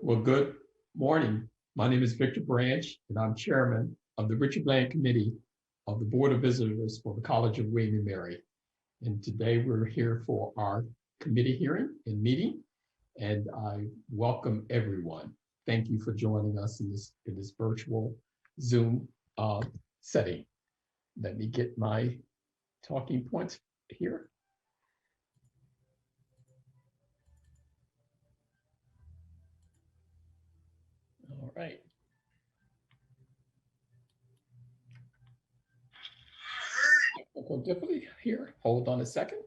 Well, good morning. My name is Victor Branch, and I'm chairman of the Richard Bland Committee of the Board of Visitors for the College of William and Mary. And today we're here for our committee hearing and meeting, and I welcome everyone. Thank you for joining us in this virtual Zoom setting. Let me get my talking points here. All right. Technical difficulty here. Hold on a second.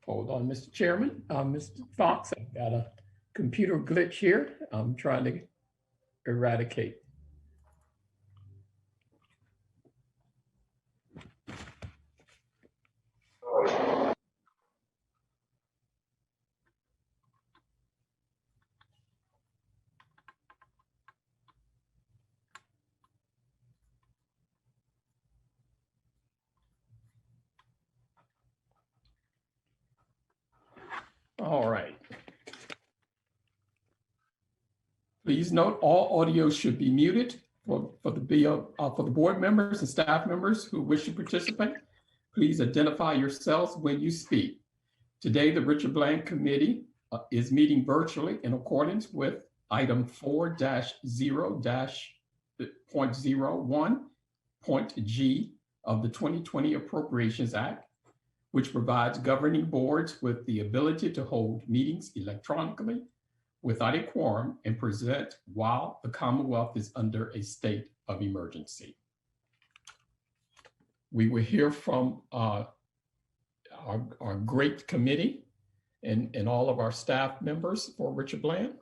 Hold on, Mr. Chairman. Mr. Fox, I've got a computer glitch here. I'm trying to eradicate. All right. Please note all audio should be muted for the board members and staff members who wish to participate. Please identify yourselves when you speak. Today, the Richard Bland Committee is meeting virtually in accordance with item 4-0-0.G of the 2020 Appropriations Act, which provides governing boards with the ability to hold meetings electronically without a quorum and present while the Commonwealth is under a state of emergency. We will hear from our great committee and all of our staff members for Richard Bland.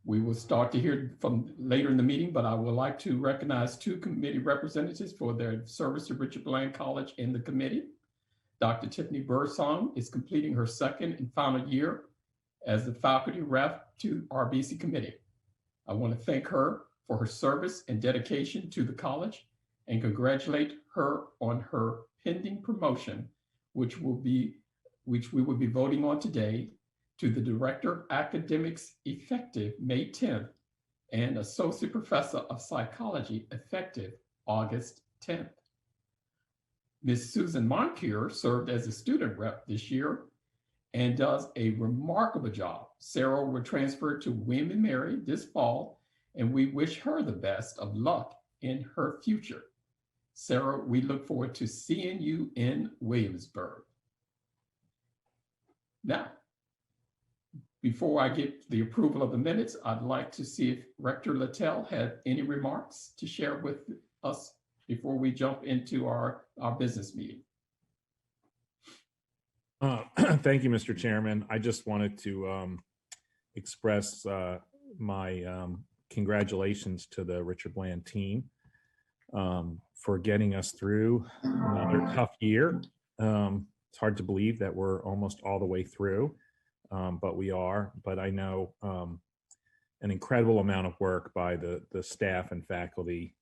We will start to hear from later in the meeting, but I would like to recognize two committee representatives for their service to Richard Bland College and the committee. Dr. Tiffany Birdsong is completing her second and final year as the faculty rep to our BC committee. I want to thank her for her service and dedication to the college and congratulate her on her pending promotion, which we will be voting on today, to the Director of Academics effective May 10th and Associate Professor of Psychology effective August 10th. Ms. Susan Moncure served as a student rep this year and does a remarkable job. Sarah will transfer to William and Mary this fall, and we wish her the best of luck in her future. Sarah, we look forward to seeing you in Williamsburg. Now, before I get the approval of the minutes, I'd like to see if Rector Littell had any remarks to share with us before we jump into our business meeting. Thank you, Mr. Chairman. I just wanted to express my congratulations to the Richard Bland team for getting us through another tough year. It's hard to believe that we're almost all the way through, but we are. But I know an incredible amount of work by the staff and faculty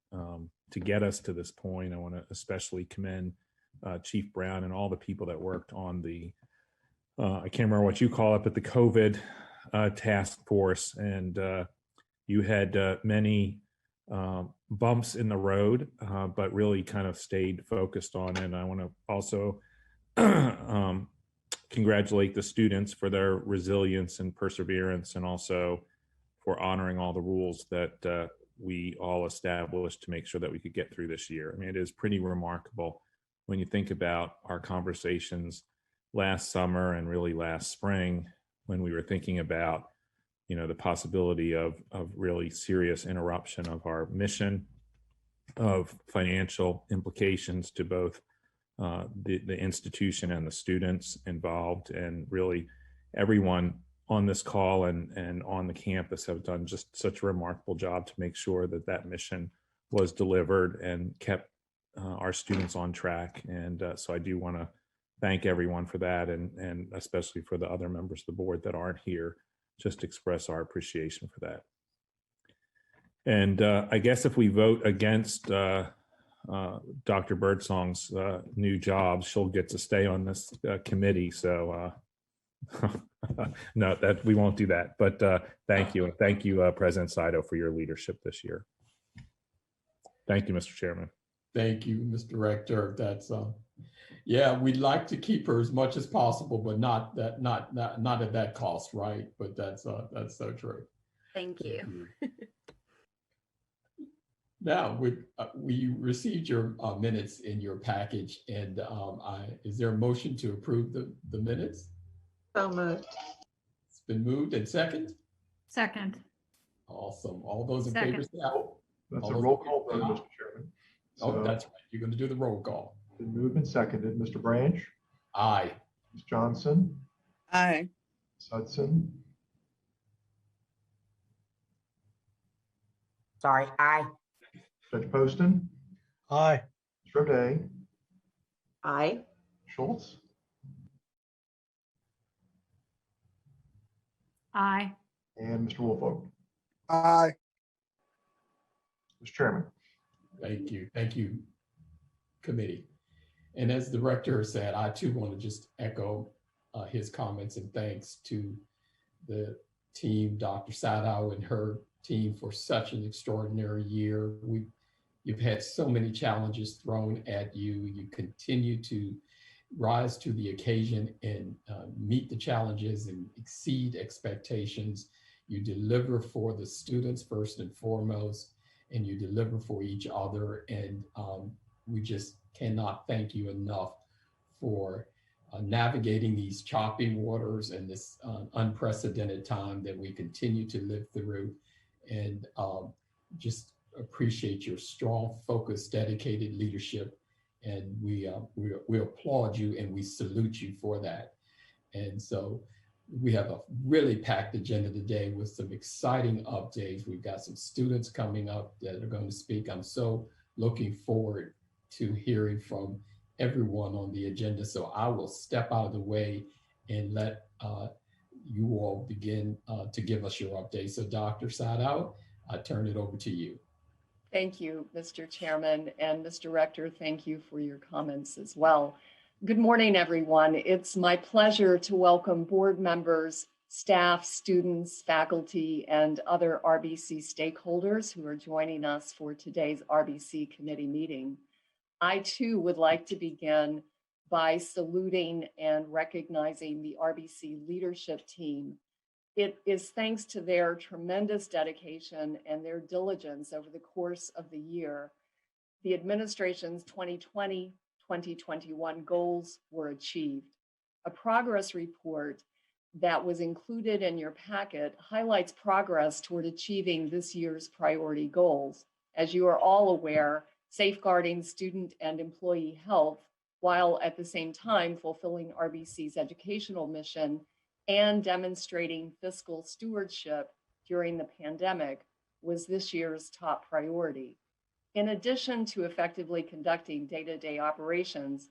to get us to this point. I want to especially commend Chief Brown and all the people that worked on the, I can't remember what you call it, but the COVID task force. And you had many bumps in the road, but really kind of stayed focused on it. And I want to also congratulate the students for their resilience and perseverance, and also for honoring all the rules that we all established to make sure that we could get through this year. I mean, it is pretty remarkable when you think about our conversations last summer and really last spring, when we were thinking about, you know, the possibility of really serious interruption of our mission, of financial implications to both the institution and the students involved, and really everyone on this call and on the campus have done just such a remarkable job to make sure that that mission was delivered and kept our students on track. And so I do want to thank everyone for that, and especially for the other members of the board that aren't here, just express our appreciation for that. And I guess if we vote against Dr. Birdsong's new job, she'll get to stay on this committee. So no, that we won't do that. But thank you. And thank you, President Saito, for your leadership this year. Thank you, Mr. Chairman. Thank you, Mr. Rector. That's yeah, we'd like to keep her as much as possible, but not at that cost, right? But that's so true. Thank you. Now, we received your minutes in your package, and is there a motion to approve the minutes? So moved. It's been moved and second. Second. Awesome. All those in Second. favor say aye. That's All a those roll in call favor vote, say Mr. Chairman. Oh, So, that's right. You're going to do the roll call. been moved and seconded. Mr. Branch, Aye. Ms. Johnson, Aye. Ms. Hudson, Sorry, aye. Judge Poston, Aye. Mr. O'Day, Aye. Schultz, Aye. and Mr. Woolfolk. Aye. Mr. Chairman. Thank you, committee. And as the rector said, I too want to just echo his comments and thanks to the team, Dr. Sadow and her team, for such an extraordinary year. You've had so many challenges thrown at you. You continue to rise to the occasion and meet the challenges and exceed expectations. You deliver for the students first and foremost, and you deliver for each other. And we just cannot thank you enough for navigating these choppy waters and this unprecedented time that we continue to live through. And just appreciate your strong, focused, dedicated leadership. And we applaud you and we salute you for that. And so we have a really packed agenda today with some exciting updates. We've got some students coming up that are going to speak. I'm so looking forward to hearing from everyone on the agenda. So I will step out of the way and let you all begin to give us your update. So Dr. Sadow, I turn it over to you. Thank you, Mr. Chairman, and Mr. Rector, thank you for your comments as well. Good morning, everyone. It's my pleasure to welcome board members, staff, students, faculty, and other RBC stakeholders who are joining us for today's RBC committee meeting. I too would like to begin by saluting and recognizing the RBC leadership team. It is thanks to their tremendous dedication and their diligence over the course of the year, the administration's 2020-2021 goals were achieved. A progress report that was included in your packet highlights progress toward achieving this year's priority goals. As you are all aware, safeguarding student and employee health, while at the same time fulfilling RBC's educational mission and demonstrating fiscal stewardship during the pandemic, was this year's top priority. In addition to effectively conducting day-to-day operations,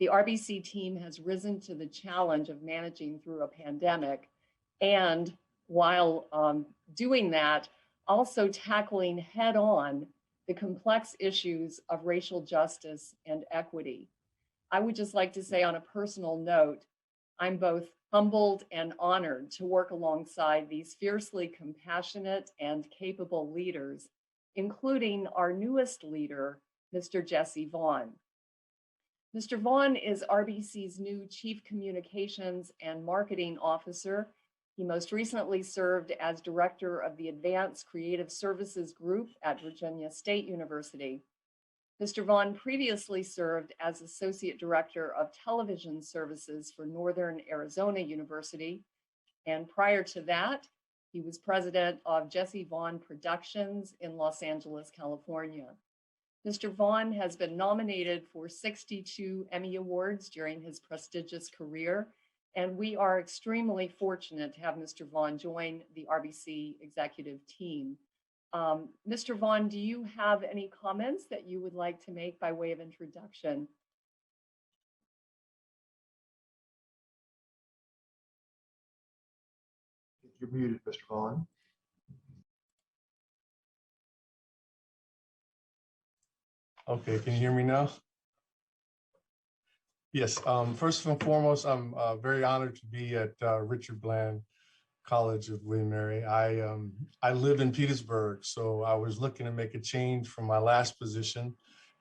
the RBC team has risen to the challenge of managing through a pandemic, and while doing that, also tackling head-on the complex issues of racial justice and equity. I would just like to say on a personal note, I'm both humbled and honored to work alongside these fiercely compassionate and capable leaders, including our newest leader, Mr. Jesse Vaughn. Mr. Vaughn is RBC's new Chief Communications and Marketing Officer. He most recently served as Director of the Advanced Creative Services Group at Virginia State University. Mr. Vaughn previously served as Associate Director of Television Services for Northern Arizona University. And prior to that, he was president of Jesse Vaughn Productions in Los Angeles, California. Mr. Vaughn has been nominated for 62 Emmy Awards during his prestigious career, and we are extremely fortunate to have Mr. Vaughn join the RBC executive team. Mr. Vaughn, do you have any comments that you would like to make by way of introduction? You're muted, Mr. Vaughn. Okay, can you hear me now? Yes, first and foremost, I'm very honored to be at Richard Bland College of William and Mary. I live in Petersburg, so I was looking to make a change from my last position.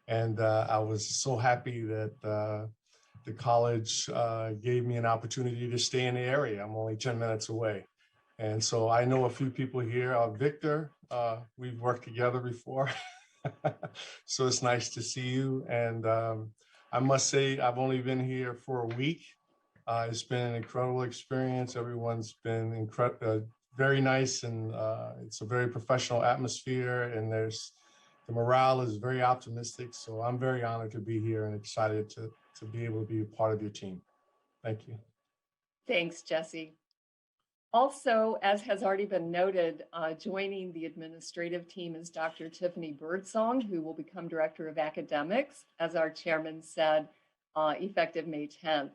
And I was so happy that the college gave me an opportunity to stay in the area. I'm only 10 minutes away. And so I know a few people here. Victor, we've worked together before. So it's nice to see you. And I must say, I've only been here for a week. It's been an incredible experience. Everyone's been very nice, and it's a very professional atmosphere, and the morale is very optimistic. So I'm very honored to be here and excited to be able to be a part of your team. Thank you. Thanks, Jesse. Also, as has already been noted, joining the administrative team is Dr. Tiffany Birdsong, who will become Director of Academics, as our chairman said, effective May 10th.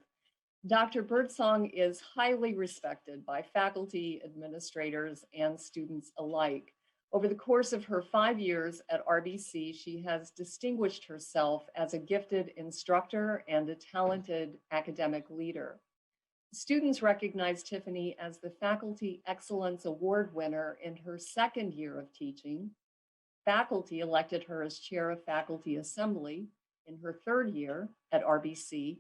Dr. Birdsong is highly respected by faculty, administrators, and students alike. Over the course of her 5 years at RBC, she has distinguished herself as a gifted instructor and a talented academic leader. Students recognize Tiffany as the Faculty Excellence Award winner in her second year of teaching. Faculty elected her as Chair of Faculty Assembly in her third year at RBC.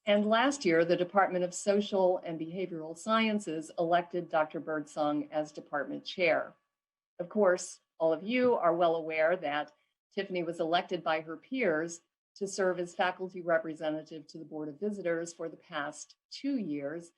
And last year, the Department of Social and Behavioral Sciences elected Dr. Birdsong as Department Chair. Of course, all of you are well aware that Tiffany was elected by her peers to serve as faculty representative to the Board of Visitors for the past 2 years.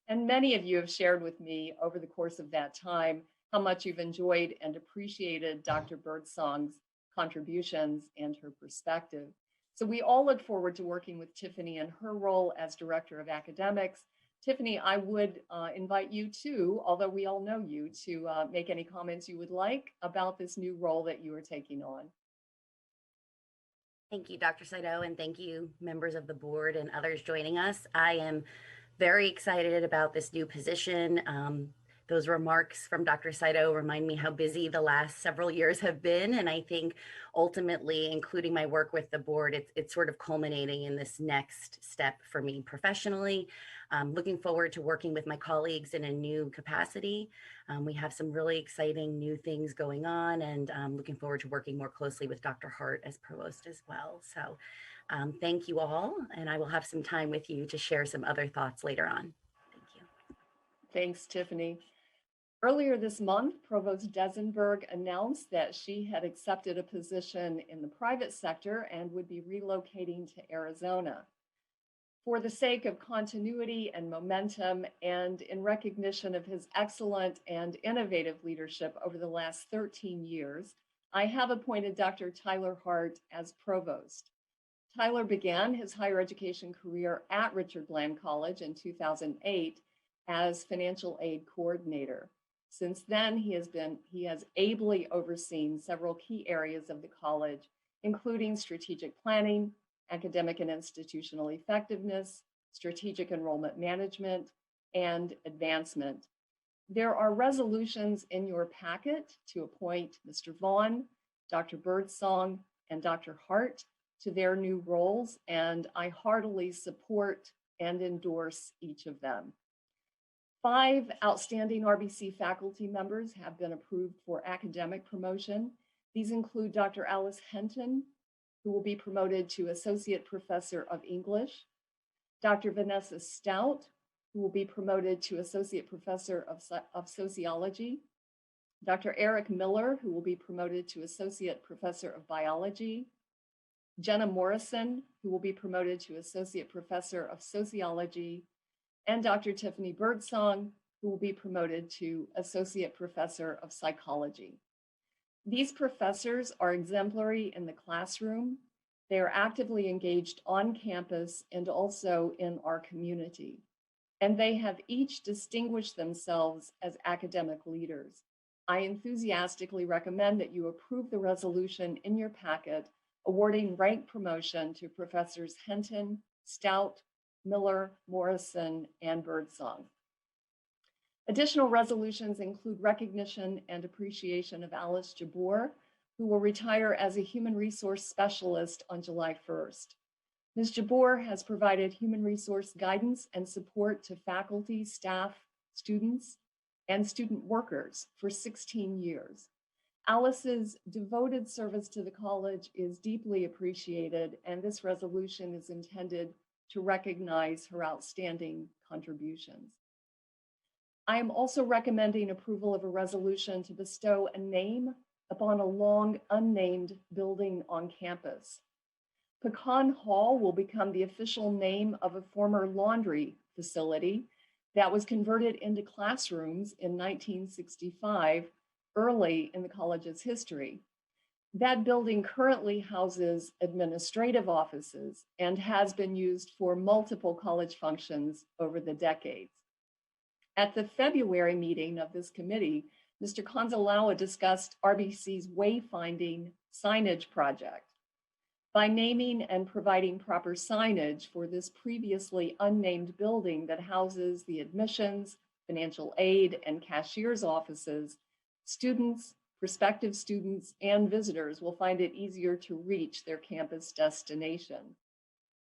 And many of you have shared with me over the course of that time how much you've enjoyed and appreciated Dr. Birdsong's contributions and her perspective. So we all look forward to working with Tiffany in her role as Director of Academics. Tiffany, I would invite you to, although we all know you, to make any comments you would like about this new role that you are taking on. Thank you, Dr. Saito, and thank you, members of the board and others joining us. I am very excited about this new position. Those remarks from Dr. Saito remind me how busy the last several years have been. And I think ultimately, including my work with the board, it's sort of culminating in this next step for me professionally. Looking forward to working with my colleagues in a new capacity. We have some really exciting new things going on, and looking forward to working more closely with Dr. Hart as provost as well. So thank you all, and I will have some time with you to share some other thoughts later on. Thank you. Thanks, Tiffany. Earlier this month, Provost Desenberg announced that she had accepted a position in the private sector and would be relocating to Arizona. For the sake of continuity and momentum, and in recognition of his excellent and innovative leadership over the last 13 years, I have appointed Dr. Tyler Hart as provost. Tyler began his higher education career at Richard Bland College in 2008 as financial aid coordinator. Since then, he has ably overseen several key areas of the college, including strategic planning, academic and institutional effectiveness, strategic enrollment management, and advancement. There are resolutions in your packet to appoint Mr. Vaughn, Dr. Birdsong, and Dr. Hart to their new roles, and I heartily support and endorse each of them. 5 outstanding RBC faculty members have been approved for academic promotion. These include Dr. Alice Henton, who will be promoted to Associate Professor of English, Dr. Vanessa Stout, who will be promoted to Associate Professor of Sociology, Dr. Eric Miller, who will be promoted to Associate Professor of Biology, Jenna Morrison, who will be promoted to Associate Professor of Sociology, and Dr. Tiffany Birdsong, who will be promoted to Associate Professor of Psychology. These professors are exemplary in the classroom. They are actively engaged on campus and also in our community. And they have each distinguished themselves as academic leaders. I enthusiastically recommend that you approve the resolution in your packet awarding rank promotion to Professors Henton, Stout, Miller, Morrison, and Birdsong. Additional resolutions include recognition and appreciation of Alice Jabbour, who will retire as a human resource specialist on July 1st. Ms. Jabbour has provided human resource guidance and support to faculty, staff, students, and student workers for 16 years. Alice's devoted service to the college is deeply appreciated, and this resolution is intended to recognize her outstanding contributions. I am also recommending approval of a resolution to bestow a name upon a long unnamed building on campus. Pecan Hall will become the official name of a former laundry facility that was converted into classrooms in 1965, early in the college's history. That building currently houses administrative offices and has been used for multiple college functions over the decades. At the February meeting of this committee, Mr. Konzalawa discussed RBC's wayfinding signage project. By naming and providing proper signage for this previously unnamed building that houses the admissions, financial aid, and cashier's offices, students, prospective students, and visitors will find it easier to reach their campus destination.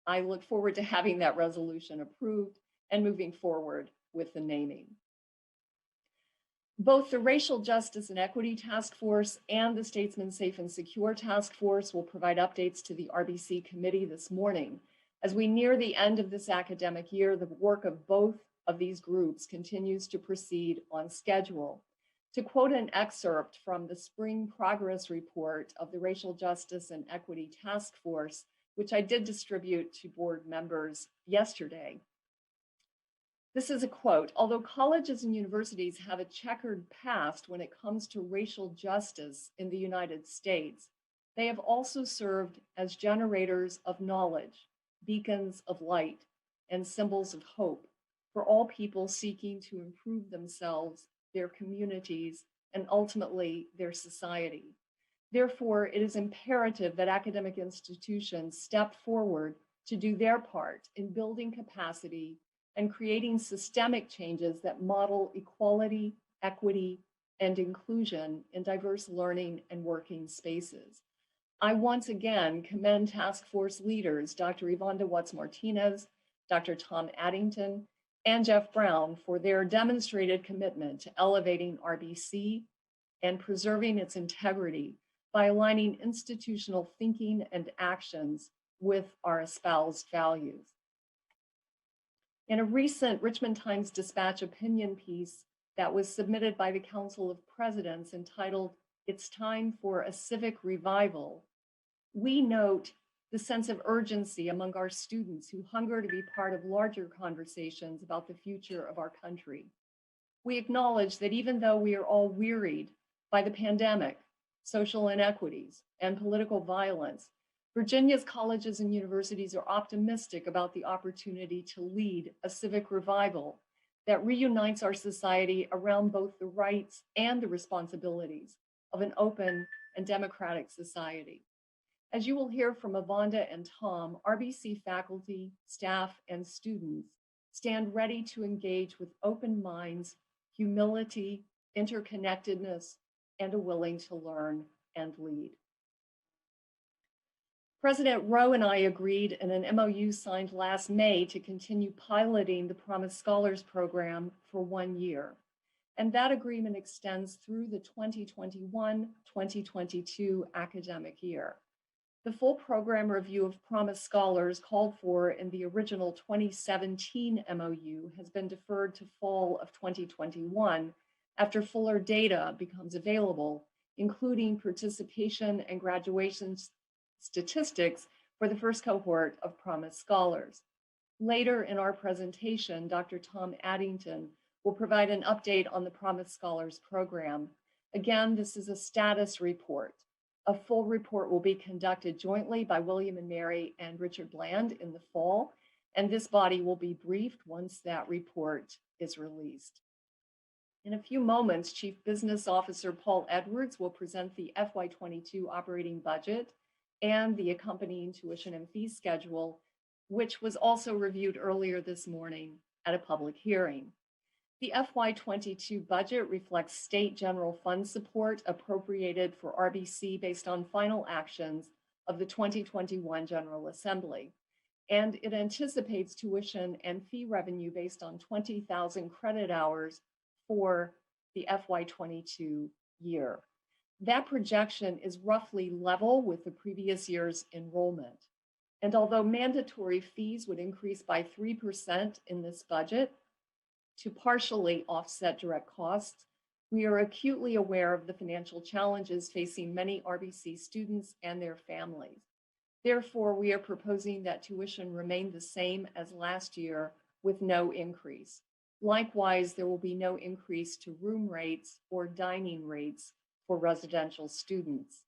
I look forward to having that resolution approved and moving forward with the naming. Both the Racial Justice and Equity Task Force and the Statesman Safe and Secure Task Force will provide updates to the RBC committee this morning. As we near the end of this academic year, the work of both of these groups continues to proceed on schedule. To quote an excerpt from the spring progress report of the Racial Justice and Equity Task Force, which I did distribute to board members yesterday. This is a quote: "Although colleges and universities have a checkered past when it comes to racial justice in the United States, they have also served as generators of knowledge, beacons of light, and symbols of hope for all people seeking to improve themselves, their communities, and ultimately their society. Therefore, it is imperative that academic institutions step forward to do their part in building capacity and creating systemic changes that model equality, equity, and inclusion in diverse learning and working spaces." I once again commend task force leaders, Dr. Yvonne Watts-Martinez, Dr. Tom Addington, and Jeff Brown for their demonstrated commitment to elevating RBC and preserving its integrity by aligning institutional thinking and actions with our espoused values. In a recent Richmond Times-Dispatch opinion piece that was submitted by the Council of Presidents entitled "It's Time for a Civic Revival," we note the sense of urgency among our students who hunger to be part of larger conversations about the future of our country. We acknowledge that even though we are all wearied by the pandemic, social inequities, and political violence, Virginia's colleges and universities are optimistic about the opportunity to lead a civic revival that reunites our society around both the rights and the responsibilities of an open and democratic society. As you will hear from Avonda and Tom, RBC faculty, staff, and students stand ready to engage with open minds, humility, interconnectedness, and a willing to learn and lead. President Rowe and I agreed in an MOU signed last May to continue piloting the Promise Scholars Program for 1 year. And that agreement extends through the 2021-2022 academic year. The full program review of Promise Scholars called for in the original 2017 MOU has been deferred to fall of 2021 after fuller data becomes available, including participation and graduation statistics for the first cohort of Promise Scholars. Later in our presentation, Dr. Tom Addington will provide an update on the Promise Scholars program. Again, this is a status report. A full report will be conducted jointly by William and Mary and Richard Bland in the fall, and this body will be briefed once that report is released. In a few moments, Chief Business Officer Paul Edwards will present the FY22 operating budget and the accompanying tuition and fee schedule, which was also reviewed earlier this morning at a public hearing. The FY22 budget reflects state general fund support appropriated for RBC based on final actions of the 2021 General Assembly. And it anticipates tuition and fee revenue based on 20,000 credit hours for the FY22 year. That projection is roughly level with the previous year's enrollment. And although mandatory fees would increase by 3% in this budget to partially offset direct costs, we are acutely aware of the financial challenges facing many RBC students and their families. Therefore, we are proposing that tuition remain the same as last year with no increase. Likewise, there will be no increase to room rates or dining rates for residential students.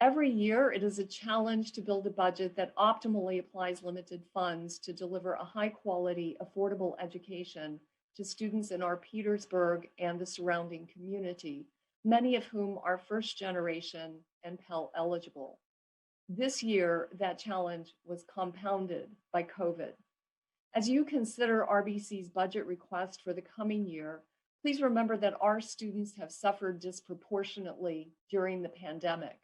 Every year, it is a challenge to build a budget that optimally applies limited funds to deliver a high-quality, affordable education to students in our Petersburg and the surrounding community, many of whom are first generation and Pell eligible. This year, that challenge was compounded by COVID. As you consider RBC's budget request for the coming year, please remember that our students have suffered disproportionately during the pandemic.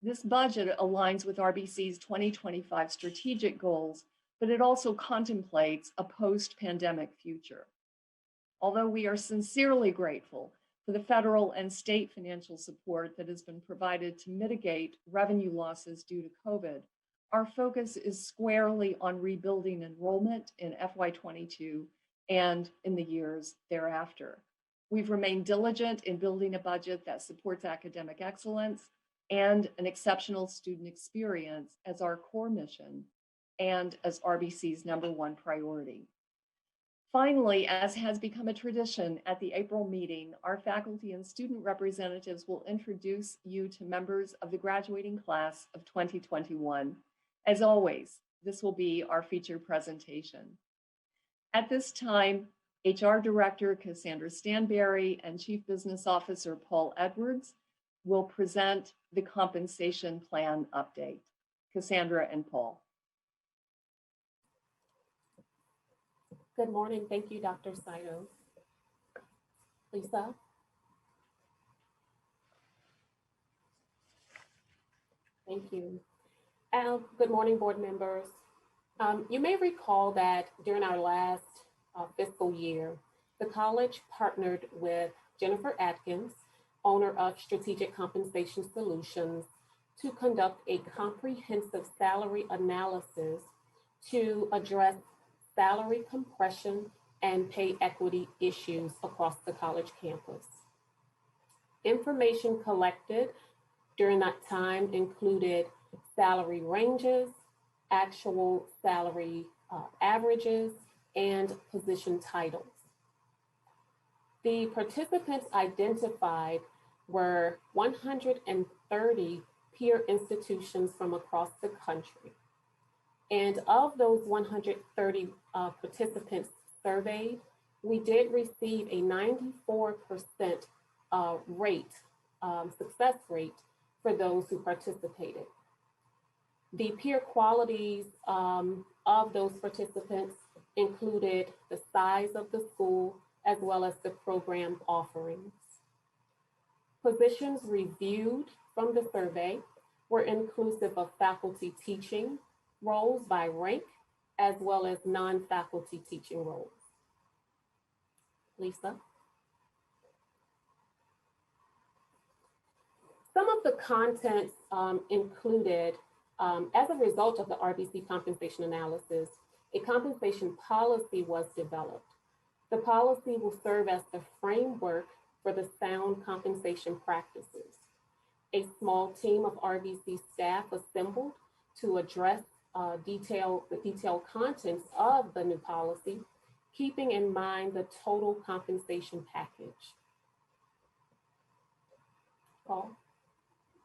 This budget aligns with RBC's 2025 strategic goals, but it also contemplates a post-pandemic future. Although we are sincerely grateful for the federal and state financial support that has been provided to mitigate revenue losses due to COVID, our focus is squarely on rebuilding enrollment in FY22 and in the years thereafter. We've remained diligent in building a budget that supports academic excellence and an exceptional student experience as our core mission and as RBC's #1 priority. Finally, as has become a tradition at the April meeting, our faculty and student representatives will introduce you to members of the graduating class of 2021. As always, this will be our featured presentation. At this time, HR Director Cassandra Stanberry and Chief Business Officer Paul Edwards will present the compensation plan update. Cassandra and Paul. Good morning. Thank you, Dr. Saito. Lisa? Thank you. Good morning, board members. You may recall that during our last fiscal year, the college partnered with Jennifer Atkins, owner of Strategic Compensation Solutions, to conduct a comprehensive salary analysis to address salary compression and pay equity issues across the college campus. Information collected during that time included salary ranges, actual salary averages, and position titles. The participants identified were 130 peer institutions from across the country. And of those 130 participants surveyed, we did receive a 94% success rate for those who participated. The peer qualities of those participants included the size of the school as well as the program offerings. Positions reviewed from the survey were inclusive of faculty teaching roles by rank, as well as non-faculty teaching roles. Lisa? Some of the content included, as a result of the RBC compensation analysis, a compensation policy was developed. The policy will serve as the framework for the sound compensation practices. A small team of RBC staff assembled to address the detailed contents of the new policy, keeping in mind the total compensation package. Paul?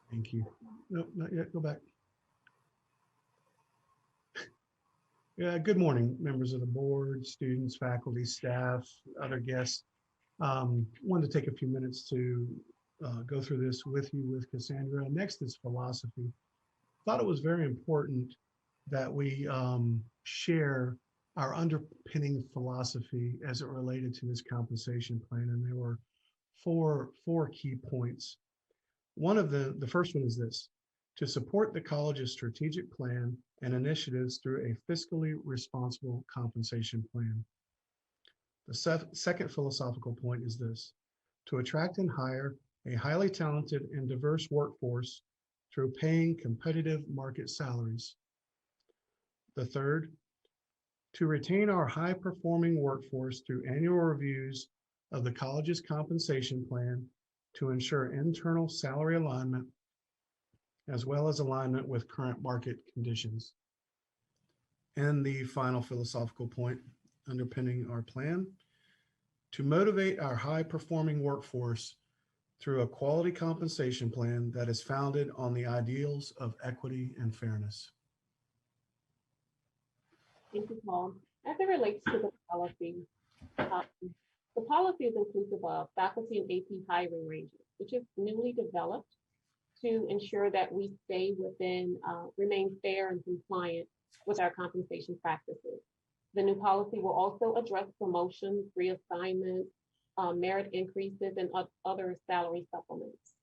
Thank you. No, not yet. Go back. Yeah, good morning, members of the board, students, faculty, staff, other guests. Wanted to take a few minutes to go through this with you with Cassandra. Next is philosophy. Thought it was very important that we share our underpinning philosophy as it related to this compensation plan, and there were four key points. One of the first one is this: to support the college's strategic plan and initiatives through a fiscally responsible compensation plan. The second philosophical point is this: to attract and hire a highly talented and diverse workforce through paying competitive market salaries. The third, to retain our high-performing workforce through annual reviews of the college's compensation plan to ensure internal salary alignment, as well as alignment with current market conditions. And the final philosophical point underpinning our plan: to motivate our high-performing workforce through a quality compensation plan that is founded on the ideals of equity and fairness. Thank you, Paul. As it relates to the policy is inclusive of faculty and AP hiring ranges, which is newly developed to ensure that we stay within, remain fair and compliant with our compensation practices. The new policy will also address promotions, reassignments, merit increases, and other salary supplements.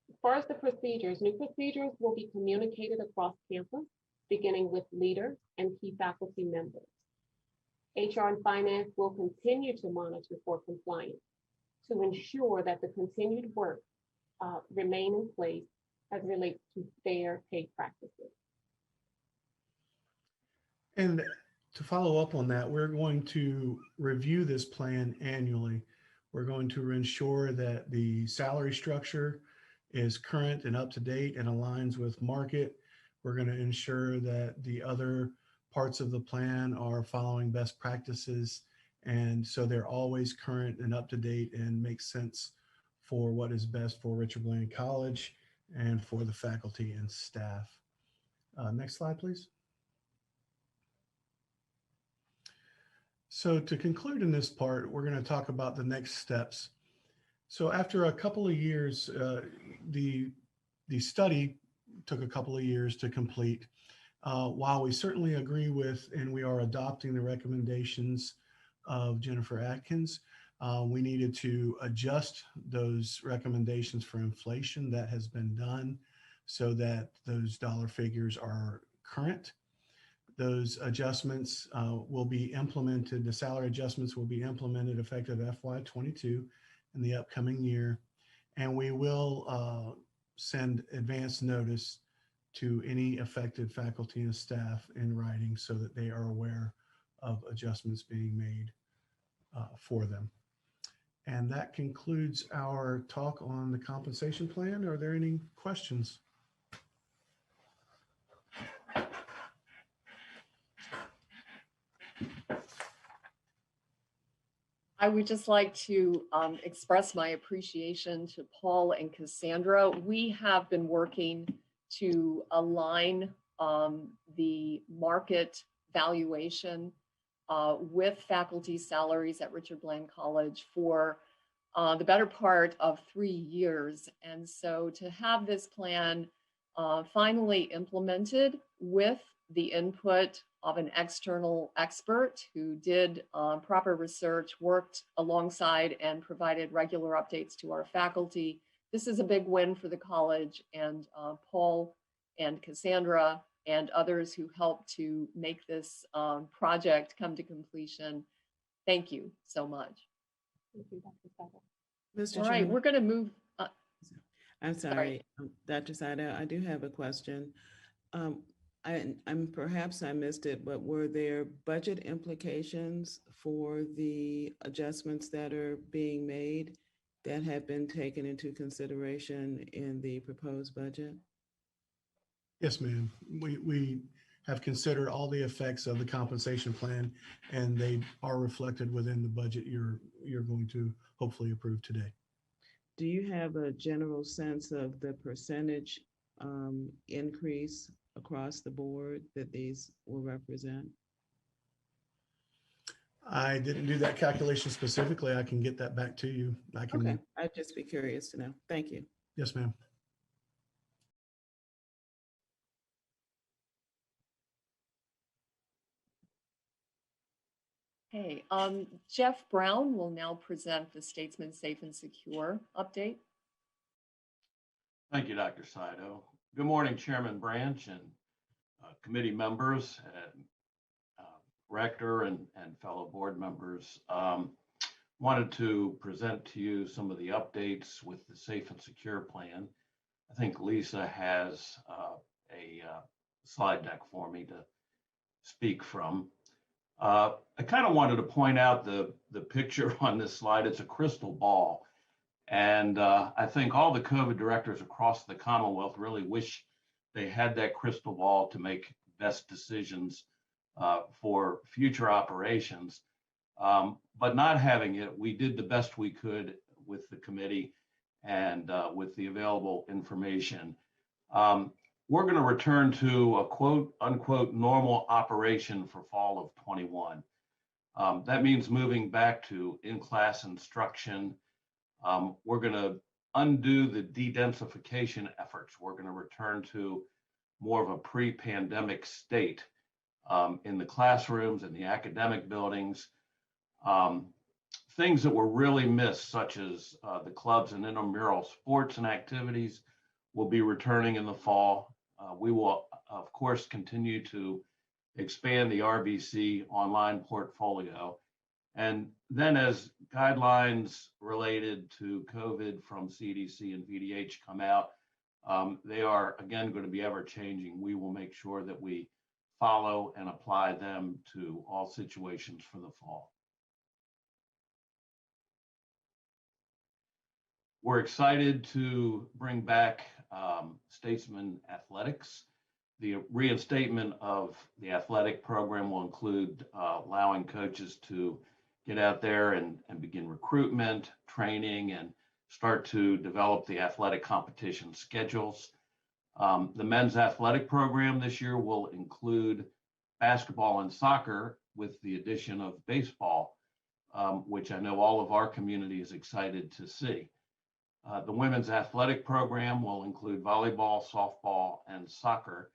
As far as the procedures, new procedures will be communicated across campus, beginning with leaders and key faculty members. HR and finance will continue to monitor for compliance to ensure that the continued work remain in place as it relates to fair pay practices. And to follow up on that, we're going to review this plan annually. We're going to ensure that the salary structure is current and up to date and aligns with market. We're going to ensure that the other parts of the plan are following best practices. And so they're always current and up to date and make sense for what is best for Richard Bland College and for the faculty and staff. Next slide, please. So to conclude in this part, we're going to talk about the next steps. So after a couple of years, the study took a couple of years to complete. While we certainly agree with and we are adopting the recommendations of Jennifer Atkins, we needed to adjust those recommendations for inflation. That has been done so that those dollar figures are current. Those adjustments will be implemented, the salary adjustments will be implemented effective FY22 in the upcoming year. And we will send advance notice to any affected faculty and staff in writing so that they are aware of adjustments being made for them. And that concludes our talk on the compensation plan. Are there any questions? I would just like to express my appreciation to Paul and Cassandra. We have been working to align the market valuation with faculty salaries at Richard Bland College for the better part of 3 years. And so to have this plan finally implemented with the input of an external expert who did proper research, worked alongside and provided regular updates to our faculty. This is a big win for the college, and Paul and Cassandra and others who helped to make this project come to completion. Thank you so much. Thank you, Dr. Sato. Mr. All right, Chairman, we're going to move. I'm sorry, Dr. Sato, I do have a question. Perhaps I missed it, but were there budget implications for the adjustments that are being made that have been taken into consideration in the proposed budget? Yes, ma'am. We have considered all the effects of the compensation plan, and they are reflected within the budget you're going to hopefully approve today. Do you have a general sense of the percentage increase across the board that these will represent? I didn't do that calculation specifically. I can get that back to you. Okay, I'd just be curious to know. Thank you. Yes, ma'am. Okay, Jeff Brown will now present the Statesman Safe and Secure update. Thank you, Dr. Saito. Good morning, Chairman Branch and committee members and rector and fellow board members. Wanted to present to you some of the updates with the Safe and Secure plan. I think Lisa has a slide deck for me to speak from. I kind of wanted to point out the picture on this slide. It's a crystal ball. And I think all the COVID directors across the Commonwealth really wish they had that crystal ball to make best decisions for future operations. But not having it, we did the best we could with the committee and with the available information. We're going to return to a quote unquote normal operation for fall of 21. That means moving back to in-class instruction. We're going to undo the de-densification efforts. We're going to return to more of a pre-pandemic state in the classrooms and the academic buildings. Things that were really missed, such as the clubs and intramural sports and activities, will be returning in the fall. We will, of course, continue to expand the RBC online portfolio. And then as guidelines related to COVID from CDC and VDH come out, they are, again, going to be ever changing. We will make sure that we follow and apply them to all situations for the fall. We're excited to bring back Statesman Athletics. The reinstatement of the athletic program will include allowing coaches to get out there and begin recruitment, training, and start to develop the athletic competition schedules. The men's athletic program this year will include basketball and soccer with the addition of baseball, which I know all of our community is excited to see. The women's athletic program will include volleyball, softball, and soccer.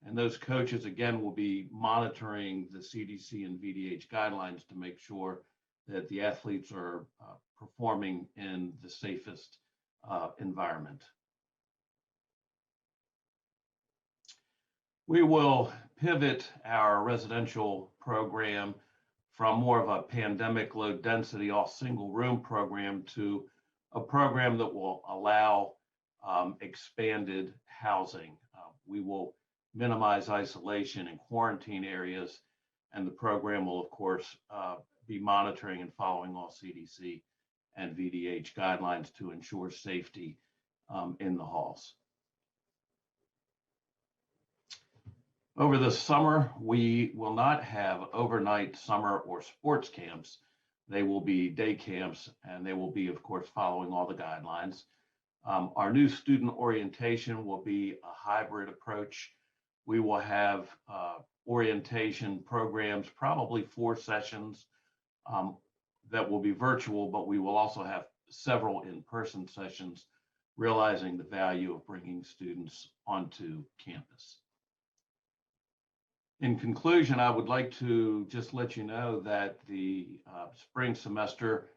And those coaches, again, will be monitoring the CDC and VDH guidelines to make sure that the athletes are performing in the safest environment. We will pivot our residential program from more of a pandemic low density, all single room program to a program that will allow expanded housing. We will minimize isolation in quarantine areas, and the program will, of course, be monitoring and following all CDC and VDH guidelines to ensure safety in the halls. Over the summer, we will not have overnight summer or sports camps. They will be day camps, and they will be, of course, following all the guidelines. Our new student orientation will be a hybrid approach. We will have orientation programs, probably 4 sessions that will be virtual, but we will also have several in-person sessions, realizing the value of bringing students onto campus. In conclusion, I would like to just let you know that the spring semester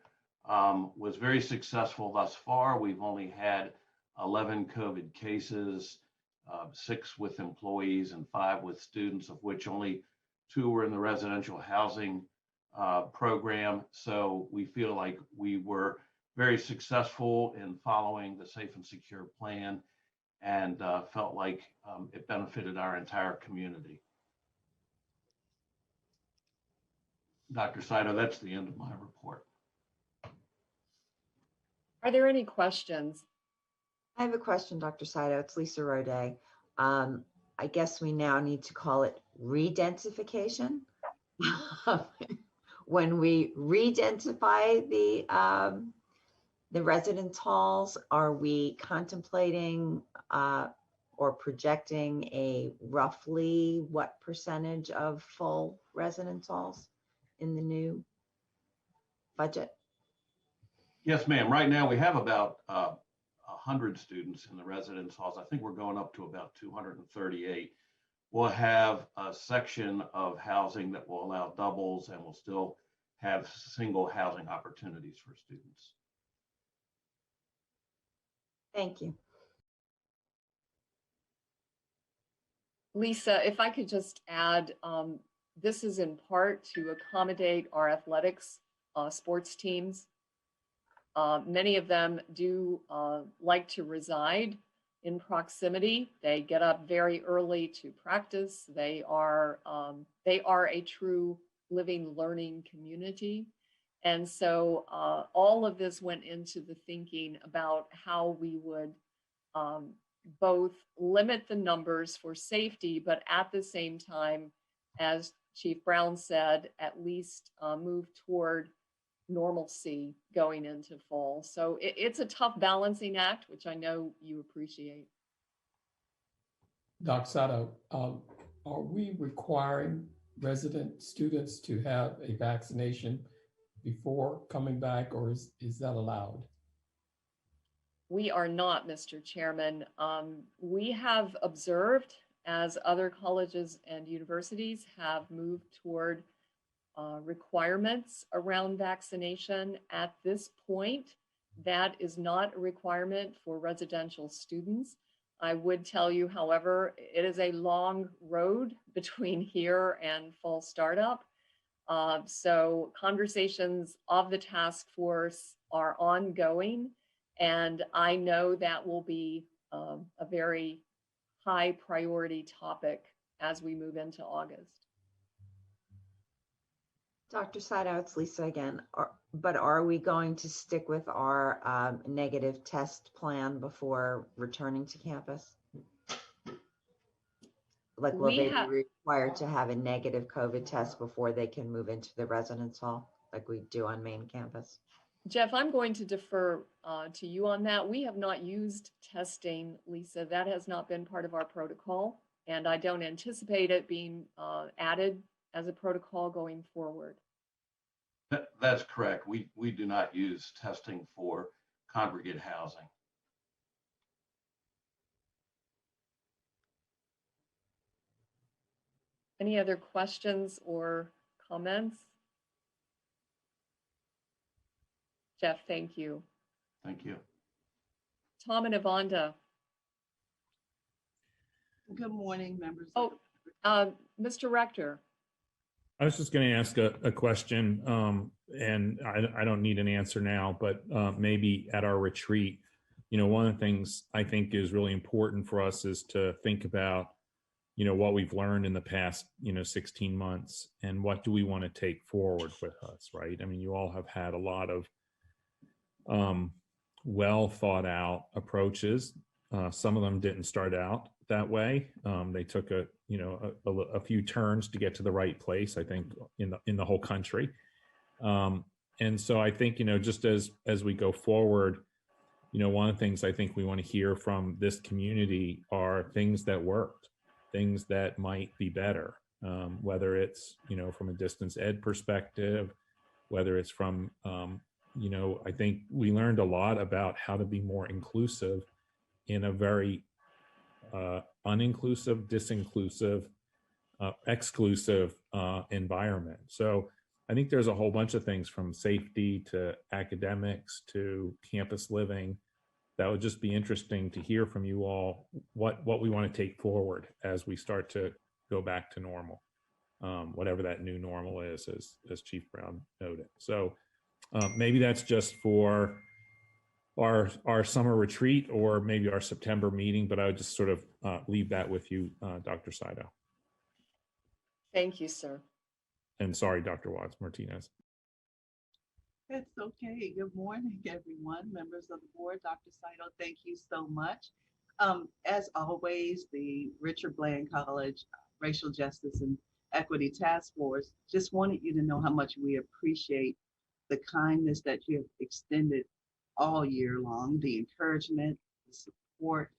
was very successful thus far. We've only had 11 COVID cases, 6 with employees and 5 with students, of which only 2 were in the residential housing program. So we feel like we were very successful in following the Safe and Secure plan, and felt like it benefited our entire community. Dr. Saito, that's the end of my report. Are there any questions? I have a question, Dr. Saito. It's Lisa Roday. I guess we now need to call it re-densification. When we re-densify the residence halls, are we contemplating or projecting a roughly what percentage of full residence halls in the new budget? Yes, ma'am. Right now we have about 100 students in the residence halls. I think we're going up to about 238. We'll have a section of housing that will allow doubles, and we'll still have single housing opportunities for students. Thank you. Lisa, if I could just add, this is in part to accommodate our athletics sports teams. Many of them do like to reside in proximity. They get up very early to practice. They are a true living, learning community. And so all of this went into the thinking about how we would both limit the numbers for safety, but at the same time, as Chief Brown said, at least move toward normalcy going into fall. So it's a tough balancing act, which I know you appreciate. Dr. Sato, are we requiring resident students to have a vaccination before coming back, or is that allowed? We are not, Mr. Chairman. We have observed as other colleges and universities have moved toward requirements around vaccination. At this point, that is not a requirement for residential students. I would tell you, however, it is a long road between here and fall startup. So conversations of the task force are ongoing, and I know that will be a very high priority topic as we move into August. Dr. Sato, it's Lisa again. But are we going to stick with our negative test plan before returning to campus? Like, will they be required to have a negative COVID test before they can move into the residence hall like we do on main campus? Jeff, I'm going to defer to you on that. We have not used testing, Lisa. That has not been part of our protocol, and I don't anticipate it being added as a protocol going forward. That's correct. We do not use testing for congregate housing. Any other questions or comments? Jeff, thank you. Thank you. Tom and Yvonne. Good morning, members. Mr. Rector. I was just going to ask a question, and I don't need an answer now, but maybe at our retreat, one of the things I think is really important for us is to think about, what we've learned in the past, 16 months, and what do we want to take forward with us, right? I mean, you all have had a lot of well thought out approaches. Some of them didn't start out that way. They took a few turns to get to the right place, I think, in the whole country. And so I think, just as we go forward, one of the things I think we want to hear from this community are things that worked, things that might be better, whether it's, from a distance ed perspective, whether it's from, I think we learned a lot about how to be more inclusive in a very uninclusive, disinclusive, exclusive environment. So I think there's a whole bunch of things from safety to academics to campus living that would just be interesting to hear from you all what we want to take forward as we start to go back to normal, whatever that new normal is, as Chief Brown noted. So maybe that's just for our summer retreat or maybe our September meeting, but I would just sort of leave that with you, Dr. Saito. Thank you, sir. And sorry, Dr. Watts Martinez. It's okay. Good morning, everyone. Members of the board, Dr. Saito, thank you so much. As always, the Richard Bland College Racial Justice and Equity Task Force just wanted you to know how much we appreciate the kindness that you have extended all year long, the encouragement, the support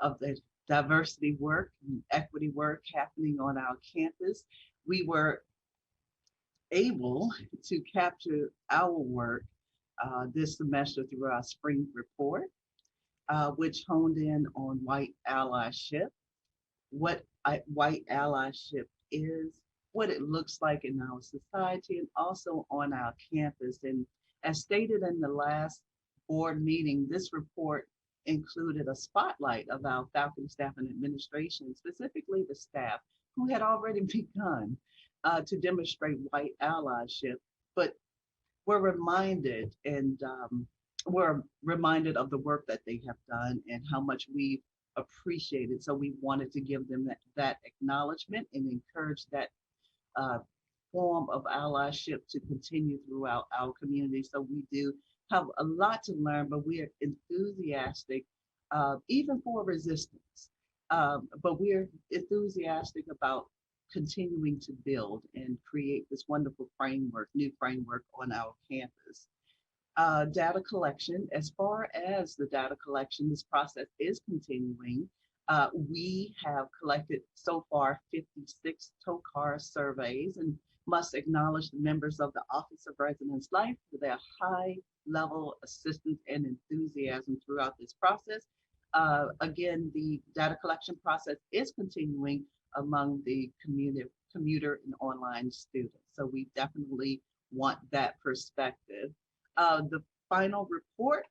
of the diversity work and equity work happening on our campus. We were able to capture our work this semester through our spring report, which honed in on white allyship, what white allyship is, what it looks like in our society and also on our campus. And as stated in the last board meeting, this report included a spotlight of our faculty, staff, and administration, specifically the staff, who had already begun to demonstrate white allyship, but we're reminded of the work that they have done and how much we appreciate it. So we wanted to give them that acknowledgement and encourage that form of allyship to continue throughout our community. So we do have a lot to learn, but we are enthusiastic, even for resistance. But we're enthusiastic about continuing to build and create this wonderful framework, new framework on our campus. Data collection, as far as the data collection, this process is continuing. We have collected so far 56 TOCAR surveys and must acknowledge the members of the Office of Residence Life for their high level assistance and enthusiasm throughout this process. Again, the data collection process is continuing among the commuter and online students. So we definitely want that perspective. The final report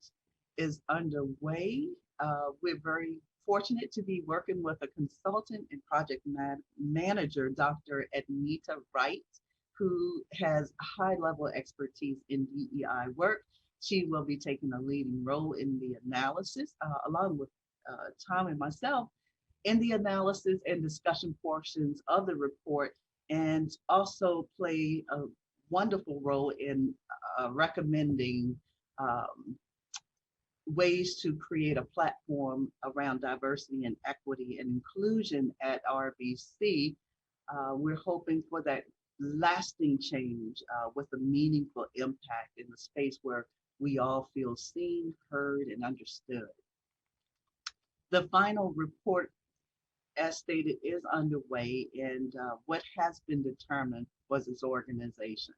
is underway. We're very fortunate to be working with a consultant and project manager, Dr. Ednita Wright, who has high level expertise in DEI work. She will be taking a leading role in the analysis, along with Tom and myself, in the analysis and discussion portions of the report, and also play a wonderful role in recommending ways to create a platform around diversity and equity and inclusion at RBC. We're hoping for that lasting change with a meaningful impact in the space where we all feel seen, heard, and understood. The final report, as stated, is underway, and what has been determined was its organization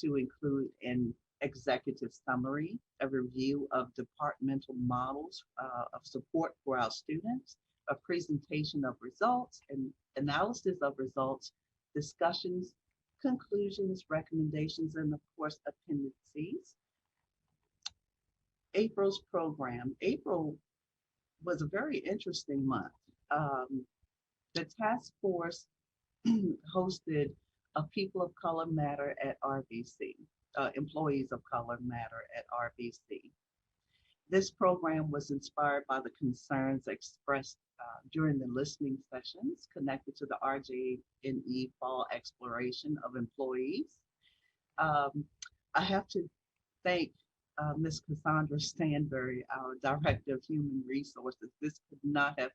to include an executive summary, a review of departmental models of support for our students, a presentation of results and analysis of results, discussions, conclusions, recommendations, and of course, appendices. April's program. April was a very interesting month. The task force hosted a People of Color Matter at RBC, Employees of Color Matter at RBC. This program was inspired by the concerns expressed during the listening sessions connected to the RJ&E Fall Exploration of Employees. I have to thank Ms. Cassandra Stanbury, our Director of Human Resources. This could not have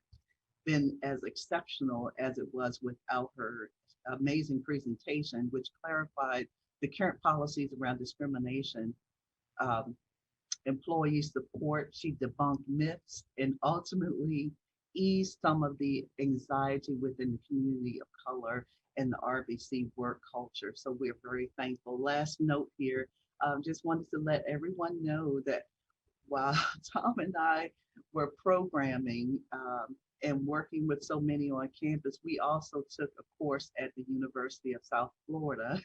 been as exceptional as it was without her amazing presentation, which clarified the current policies around discrimination, employee support. She debunked myths and ultimately eased some of the anxiety within the community of color and the RBC work culture. So we're very thankful. Last note here, just wanted to let everyone know that while Tom and I were programming and working with so many on campus, we also took a course at the University of South Florida.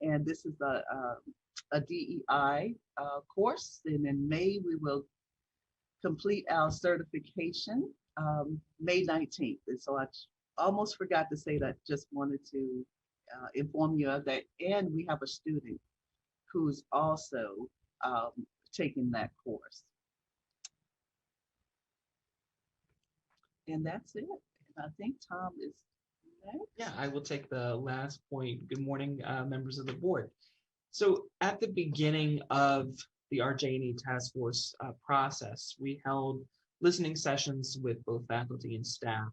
And this is a DEI course. And in May, we will complete our certification, May 19th. And so I almost forgot to say that, just wanted to inform you of that. And we have a student who's also taking that course. And that's it. And I think Tom is next. Yeah, I will take the last point. Good morning, members of the board. So at the beginning of the RJ&E task force process, we held listening sessions with both faculty and staff.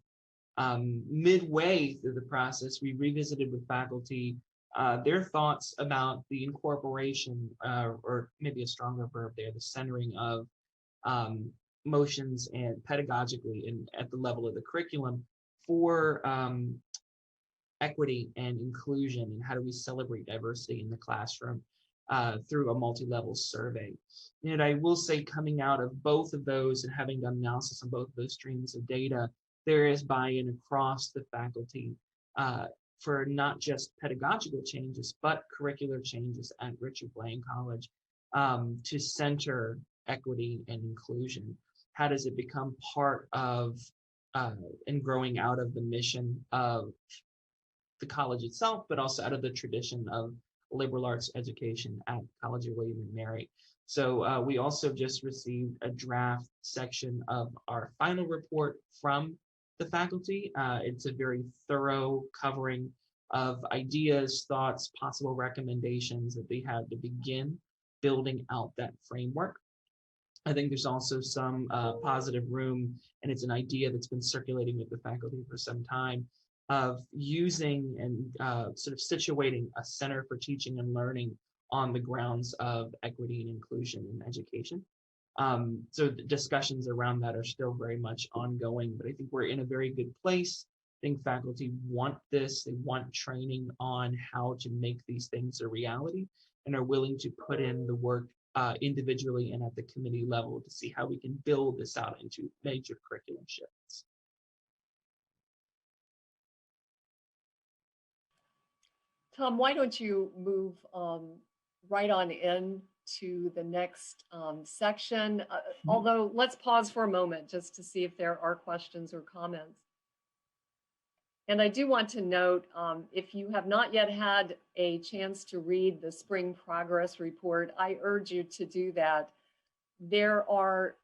Midway through the process, we revisited with faculty their thoughts about the incorporation, or maybe a stronger verb there, the centering of motions and pedagogically and at the level of the curriculum for equity and inclusion, and how do we celebrate diversity in the classroom through a multi-level survey. And I will say, coming out of both of those and having done analysis on both of those streams of data, there is buy-in across the faculty for not just pedagogical changes, but curricular changes at Richard Bland College to center equity and inclusion? How does it become part of and growing out of the mission of the college itself, but also out of the tradition of liberal arts education at College of William and Mary? So we also just received a draft section of our final report from the faculty. It's a very thorough covering of ideas, thoughts, possible recommendations that they had to begin building out that framework. I think there's also some positive room, and it's an idea that's been circulating with the faculty for some time, of using and sort of situating a center for teaching and learning on the grounds of equity and inclusion in education. So the discussions around that are still very much ongoing, but I think we're in a very good place. I think faculty want this, they want training on how to make these things a reality, and are willing to put in the work individually and at the committee level to see how we can build this out into major curriculum shifts. Tom, why don't you move right on in to the next section? Although let's pause for a moment just to see if there are questions or comments. And I do want to note, if you have not yet had a chance to read the spring progress report, I urge you to do that. There are,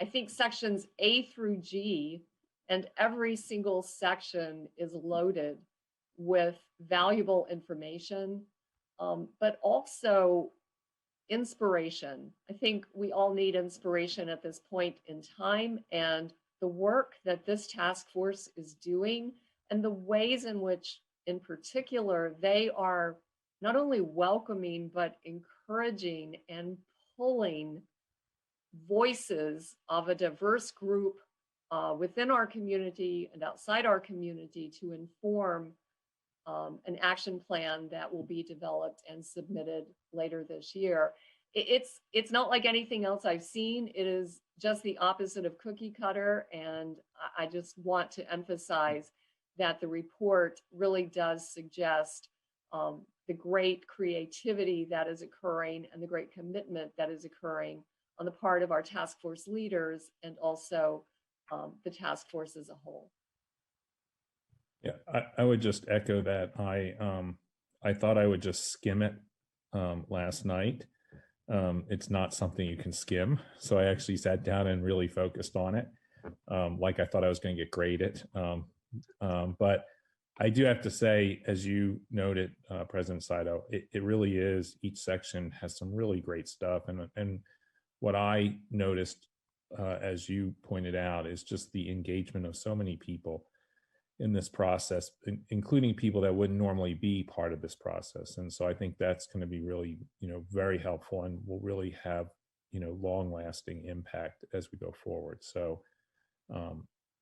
I think, sections A through G, and every single section is loaded with valuable information, but also inspiration. I think we all need inspiration at this point in time, and the work that this task force is doing and the ways in which, in particular, they are not only welcoming, but encouraging and pulling voices of a diverse group within our community and outside our community to inform an action plan that will be developed and submitted later this year. It's not like anything else I've seen. It is just the opposite of cookie cutter. And I just want to emphasize that the report really does suggest the great creativity that is occurring and the great commitment that is occurring on the part of our task force leaders and also the task force as a whole. Yeah, I would just echo that. I thought I would just skim it last night. It's not something you can skim. So I actually sat down and really focused on it. Like I thought I was going to get graded. But I do have to say, as you noted, President Saito, it really is, each section has some really great stuff. And what I noticed, as you pointed out, is just the engagement of so many people in this process, including people that wouldn't normally be part of this process. And so I think that's going to be really, very helpful and will really have, long lasting impact as we go forward. So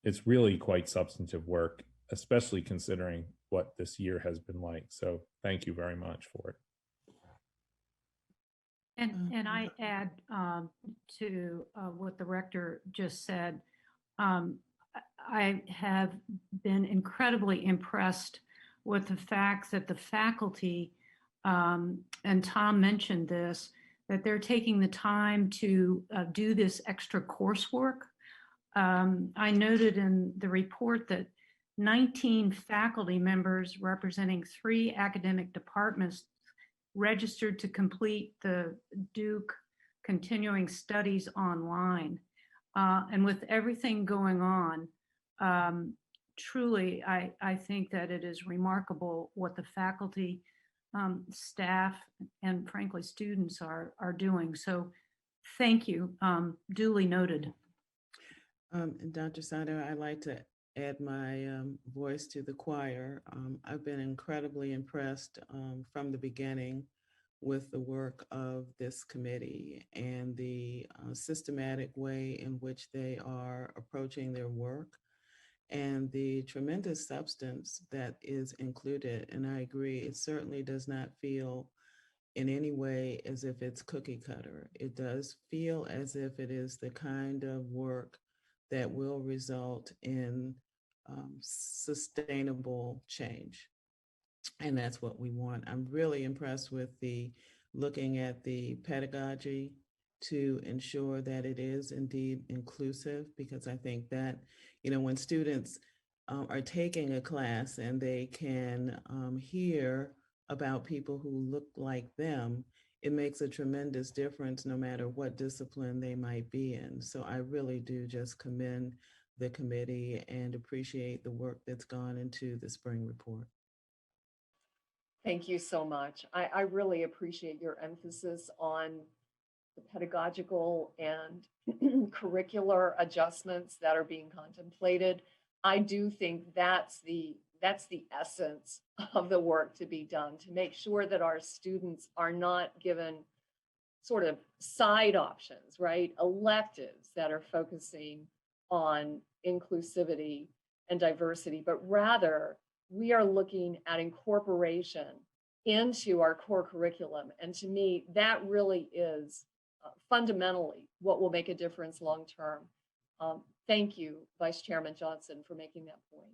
it's really quite substantive work, especially considering what this year has been like. So thank you very much for it. And I add to what the rector just said. I have been incredibly impressed with the fact that the faculty, and Tom mentioned this, that they're taking the time to do this extra coursework. I noted in the report that 19 faculty members representing 3 academic departments registered to complete the Duke Continuing Studies online. And with everything going on, truly, I think that it is remarkable what the faculty, staff, and frankly, students are doing. So thank you, duly noted. And Dr. Saito, I'd like to add my voice to the choir. I've been incredibly impressed from the beginning with the work of this committee and the systematic way in which they are approaching their work and the tremendous substance that is included. And I agree, it certainly does not feel in any way as if it's cookie cutter. It does feel as if it is the kind of work that will result in sustainable change. And that's what we want. I'm really impressed with the looking at the pedagogy to ensure that it is indeed inclusive, because I think that, when students are taking a class and they can hear about people who look like them, it makes a tremendous difference no matter what discipline they might be in. So I really do just commend the committee and appreciate the work that's gone into the spring report. Thank you so much. I really appreciate your emphasis on the pedagogical and curricular adjustments that are being contemplated. I do think that's the essence of the work to be done, to make sure that our students are not given sort of side options, right? Electives that are focusing on inclusivity and diversity, but rather we are looking at incorporation into our core curriculum. And to me, that really is fundamentally what will make a difference long-term. Thank you, Vice Chairman Johnson, for making that point.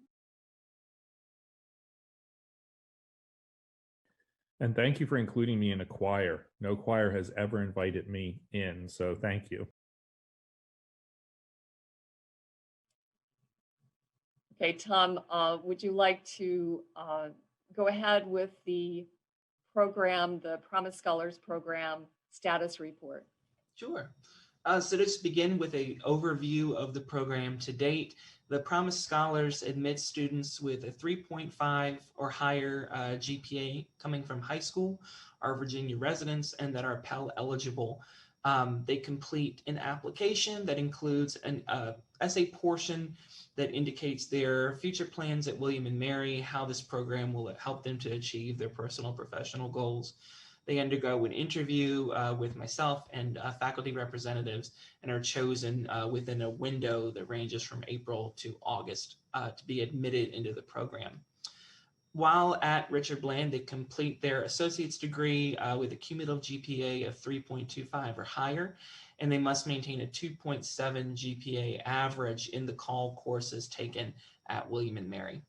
And thank you for including me in a choir. No choir has ever invited me in, so thank you. Okay, Tom, would you like to go ahead with the program, the Promise Scholars Program status report? Sure. So let's begin with an overview of the program to date. The Promise Scholars admit students with a 3.5 or higher GPA coming from high school, are Virginia residents, and that are Pell eligible. They complete an application that includes an essay portion that indicates their future plans at William & Mary, how this program will help them to achieve their personal and professional goals. They undergo an interview with myself and faculty representatives and are chosen within a window that ranges from April to August to be admitted into the program. While at Richard Bland, they complete their associate's degree with a cumulative GPA of 3.25 or higher, and they must maintain a 2.7 GPA average in the call courses taken at William & Mary.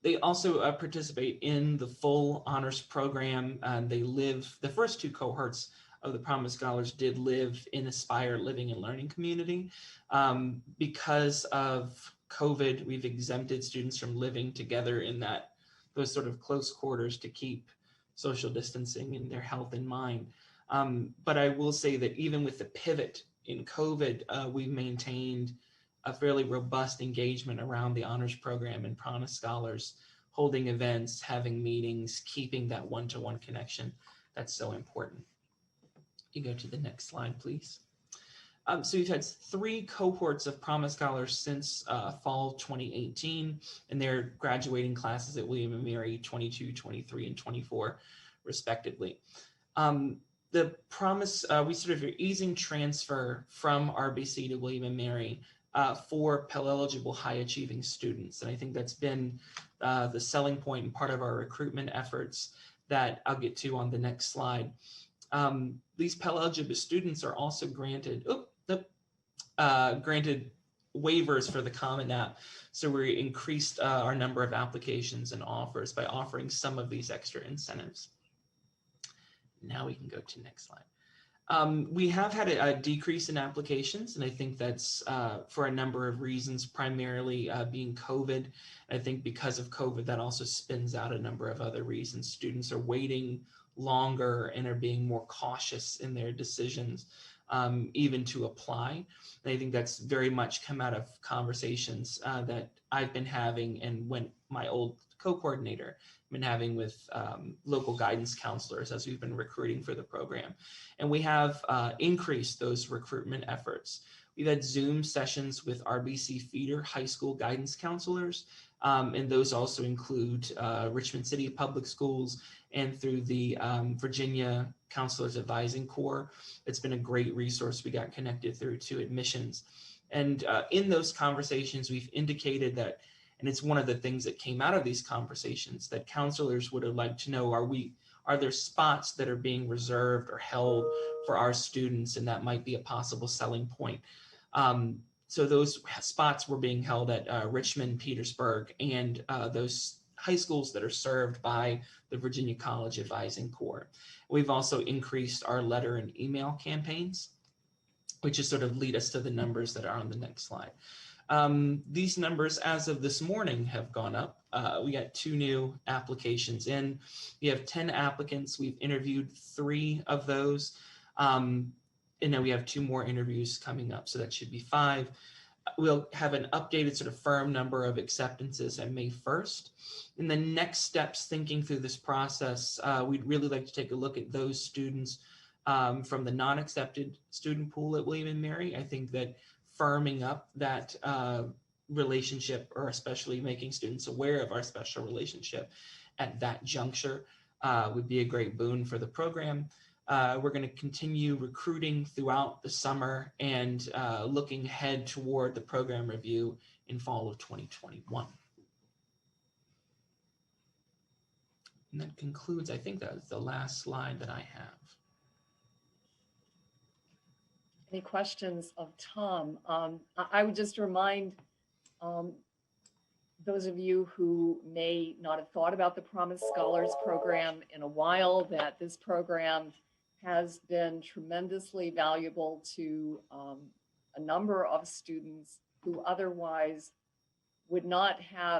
They also participate in the full honors program. They live, the first two cohorts of the Promise Scholars did live in Aspire Living and Learning Community. Because of COVID, we've exempted students from living together in those sort of close quarters to keep social distancing and their health in mind. But I will say that even with the pivot in COVID, we've maintained a fairly robust engagement around the honors program and Promise Scholars, holding events, having meetings, keeping that one-to-one connection. That's so important. You go to the next slide, please. So we've had 3 cohorts of Promise Scholars since fall 2018, and they're graduating classes at William & Mary 22, 23, and 24, respectively. The Promise, we sort of are easing transfer from RBC to William & Mary for Pell eligible high achieving students. And I think that's been the selling point and part of our recruitment efforts that I'll get to on the next slide. These Pell eligible students are also granted, granted waivers for the Common App. So we increased our number of applications and offers by offering some of these extra incentives. Now we can go to next slide. We have had a decrease in applications, and I think that's for a number of reasons, primarily being COVID. I think because of COVID, that also spins out a number of other reasons. Students are waiting longer and are being more cautious in their decisions, even to apply. And I think that's very much come out of conversations that I've been having and when my old co-coordinator been having with local guidance counselors as we've been recruiting for the program. And we have increased those recruitment efforts. We've had Zoom sessions with RBC feeder high school guidance counselors, and those also include Richmond City Public Schools and through the Virginia Counselors Advising Corps. It's been a great resource. We got connected through to admissions. And in those conversations, we've indicated that, and it's one of the things that came out of these conversations, that counselors would have liked to know, are there spots that are being reserved or held for our students? And that might be a possible selling point. So those spots were being held at Richmond, Petersburg, and those high schools that are served by the Virginia College Advising Corps. We've also increased our letter and email campaigns, which just sort of lead us to the numbers that are on the next slide. These numbers as of this morning have gone up. We got 2 new applications in. We have 10 applicants. We've interviewed 3 of those. And then we have 2 more interviews coming up, so that should be 5. We'll have an updated sort of firm number of acceptances on May 1st. And the next steps thinking through this process, we'd really like to take a look at those students from the non-accepted student pool at William & Mary. I think that firming up that relationship, or especially making students aware of our special relationship at that juncture, would be a great boon for the program. We're going to continue recruiting throughout the summer and looking ahead toward the program review in fall of 2021. And that concludes, I think that was the last slide that I have. Any questions of Tom? I would just remind those of you who may not have thought about the Promise Scholars Program in a while, that this program has been tremendously valuable to a number of students who otherwise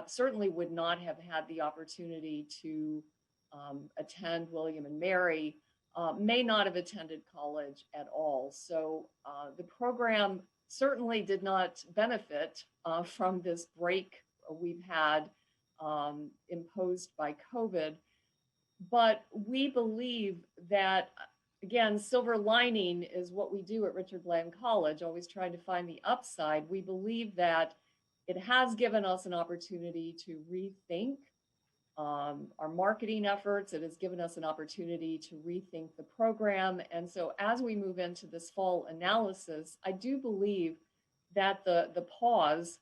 certainly would not have had the opportunity to attend William & Mary, may not have attended college at all. So the program certainly did not benefit from this break we've had imposed by COVID. But we believe that, again, silver lining is what we do at Richard Bland College, always trying to find the upside. We believe that it has given us an opportunity to rethink our marketing efforts. It has given us an opportunity to rethink the program. And so as we move into this fall analysis, I do believe that the pause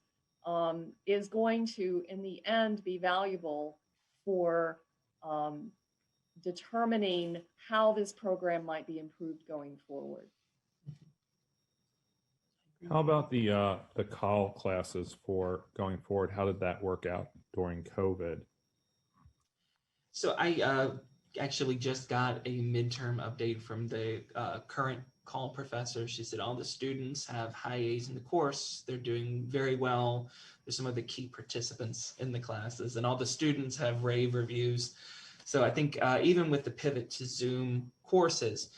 is going to, in the end, be valuable for determining how this program might be improved going forward. How about the call classes for going forward? How did that work out during COVID? So I actually just got a midterm update from the current call professor. She said all the students have high A's in the course. They're doing very well. They're some of the key participants in the classes, and all the students have rave reviews. So I think even with the pivot to Zoom courses,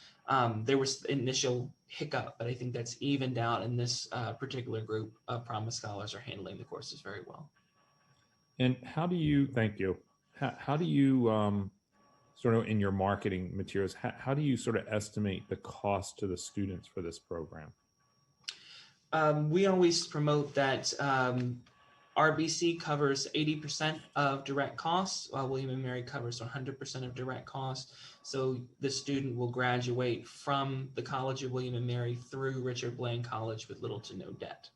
there was initial hiccup, but I think that's evened out, and this particular group of Promise Scholars are handling the courses very well. And how do you, thank you, how do you sort of in your marketing materials, how do you sort of estimate the cost to the students for this program? We always promote that RBC covers 80% of direct costs, while William & Mary covers 100% of direct costs. So the student will graduate from the College of William & Mary through Richard Bland College with little to no debt.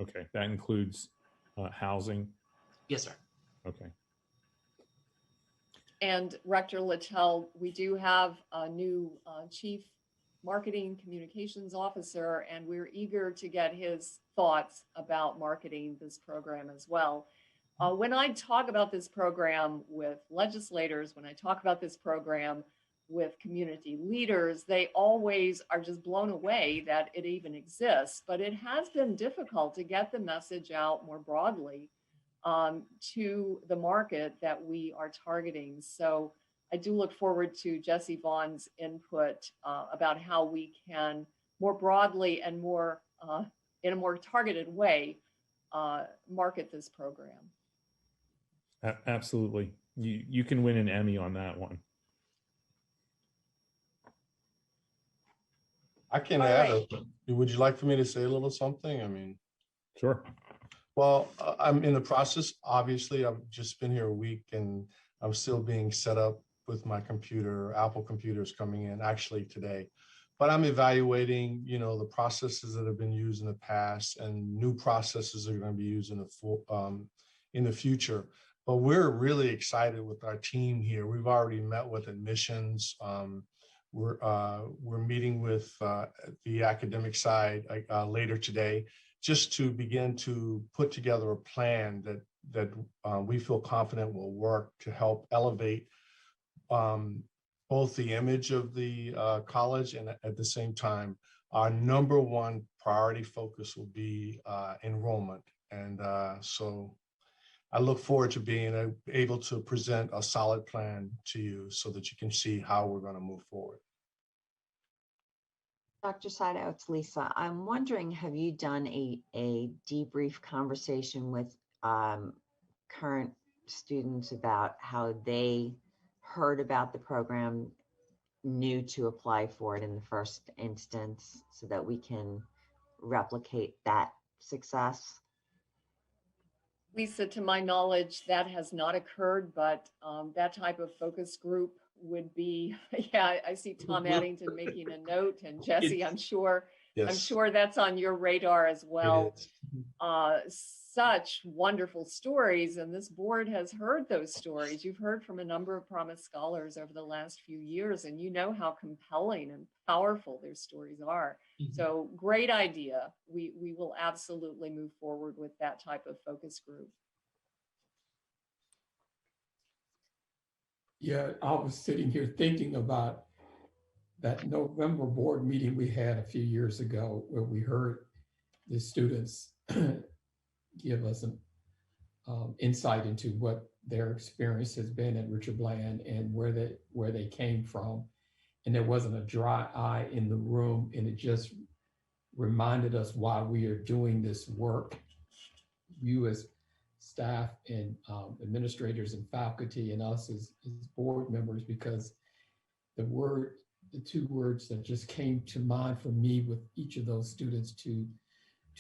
Okay, that includes housing? Yes, sir. Okay. And Rector Littell, we do have a new Chief Marketing Communications Officer, and we're eager to get his thoughts about marketing this program as well. When I talk about this program with legislators, when I talk about this program with community leaders, they always are just blown away that it even exists. But it has been difficult to get the message out more broadly to the market that we are targeting. So I do look forward to Jesse Vaughn's input about how we can more broadly and more in a more targeted way market this program. Absolutely. You can win an Emmy on that one. I can add, would you like for me to say a little something? I mean, sure. Well, I'm in the process. Obviously, I've just been here a week and I'm still being set up with my computer. Apple computers coming in actually today. But I'm evaluating, you know, the processes that have been used in the past, and new processes are going to be used in the future. But we're really excited with our team here. We've already met with admissions. We're meeting with the academic side later today just to begin to put together a plan that we feel confident will work to help elevate both the image of the college, and at the same time, our number one priority focus will be enrollment. And so I look forward to being able to present a solid plan to you so that you can see how we're going to move forward. Dr. Saito, it's Lisa. I'm wondering, have you done a debrief conversation with current students about how they heard about the program, knew to apply for it in the first instance, so that we can replicate that success? Lisa, to my knowledge, that has not occurred, but that type of focus group would be, yeah, I see Tom Addington making a note, and Jesse, I'm sure that's on your radar as well. Such wonderful stories, and this board has heard those stories. You've heard from a number of Promise Scholars over the last few years, and you know how compelling and powerful their stories are. So great idea. We will absolutely move forward with that type of focus group. Yeah, I was sitting here thinking about that November board meeting we had a few years ago, where we heard the students give us an insight into what their experience has been at Richard Bland and where they came from. And there wasn't a dry eye in the room, and it just reminded us why we are doing this work. You as staff and administrators and faculty, and us as board members, because the two words that just came to mind for me with each of those students to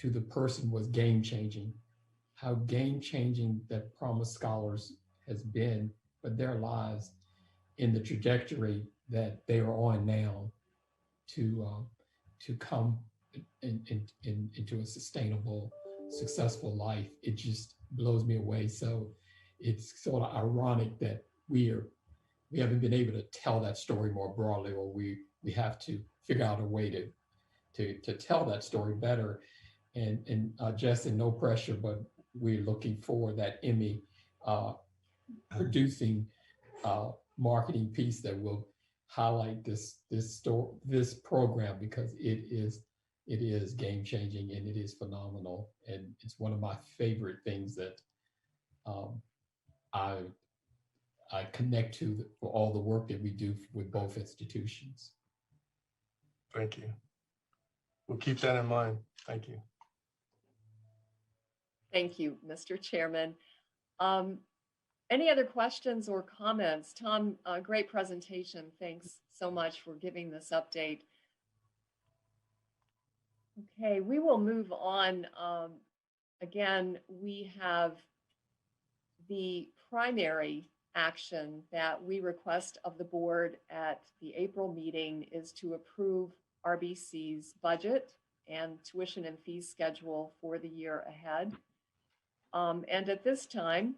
the person was game changing. How game changing that Promise Scholars has been for their lives in the trajectory that they are on now to come into a sustainable, successful life. It just blows me away. So it's sort of ironic that we haven't been able to tell that story more broadly, or we have to figure out a way to tell that story better. And Justin, no pressure, but we're looking for that Emmy producing marketing piece that will highlight this program, because it is game changing and it is phenomenal, and it's one of my favorite things that I connect to for all the work that we do with both institutions. Thank you. We'll keep that in mind. Thank you. Thank you, Mr. Chairman. Any other questions or comments? Tom, great presentation. Thanks so much for giving this update. Okay, we will move on. Again, we have the primary action that we request of the board at the April meeting is to approve RBC's budget and tuition and fee schedule for the year ahead. And at this time,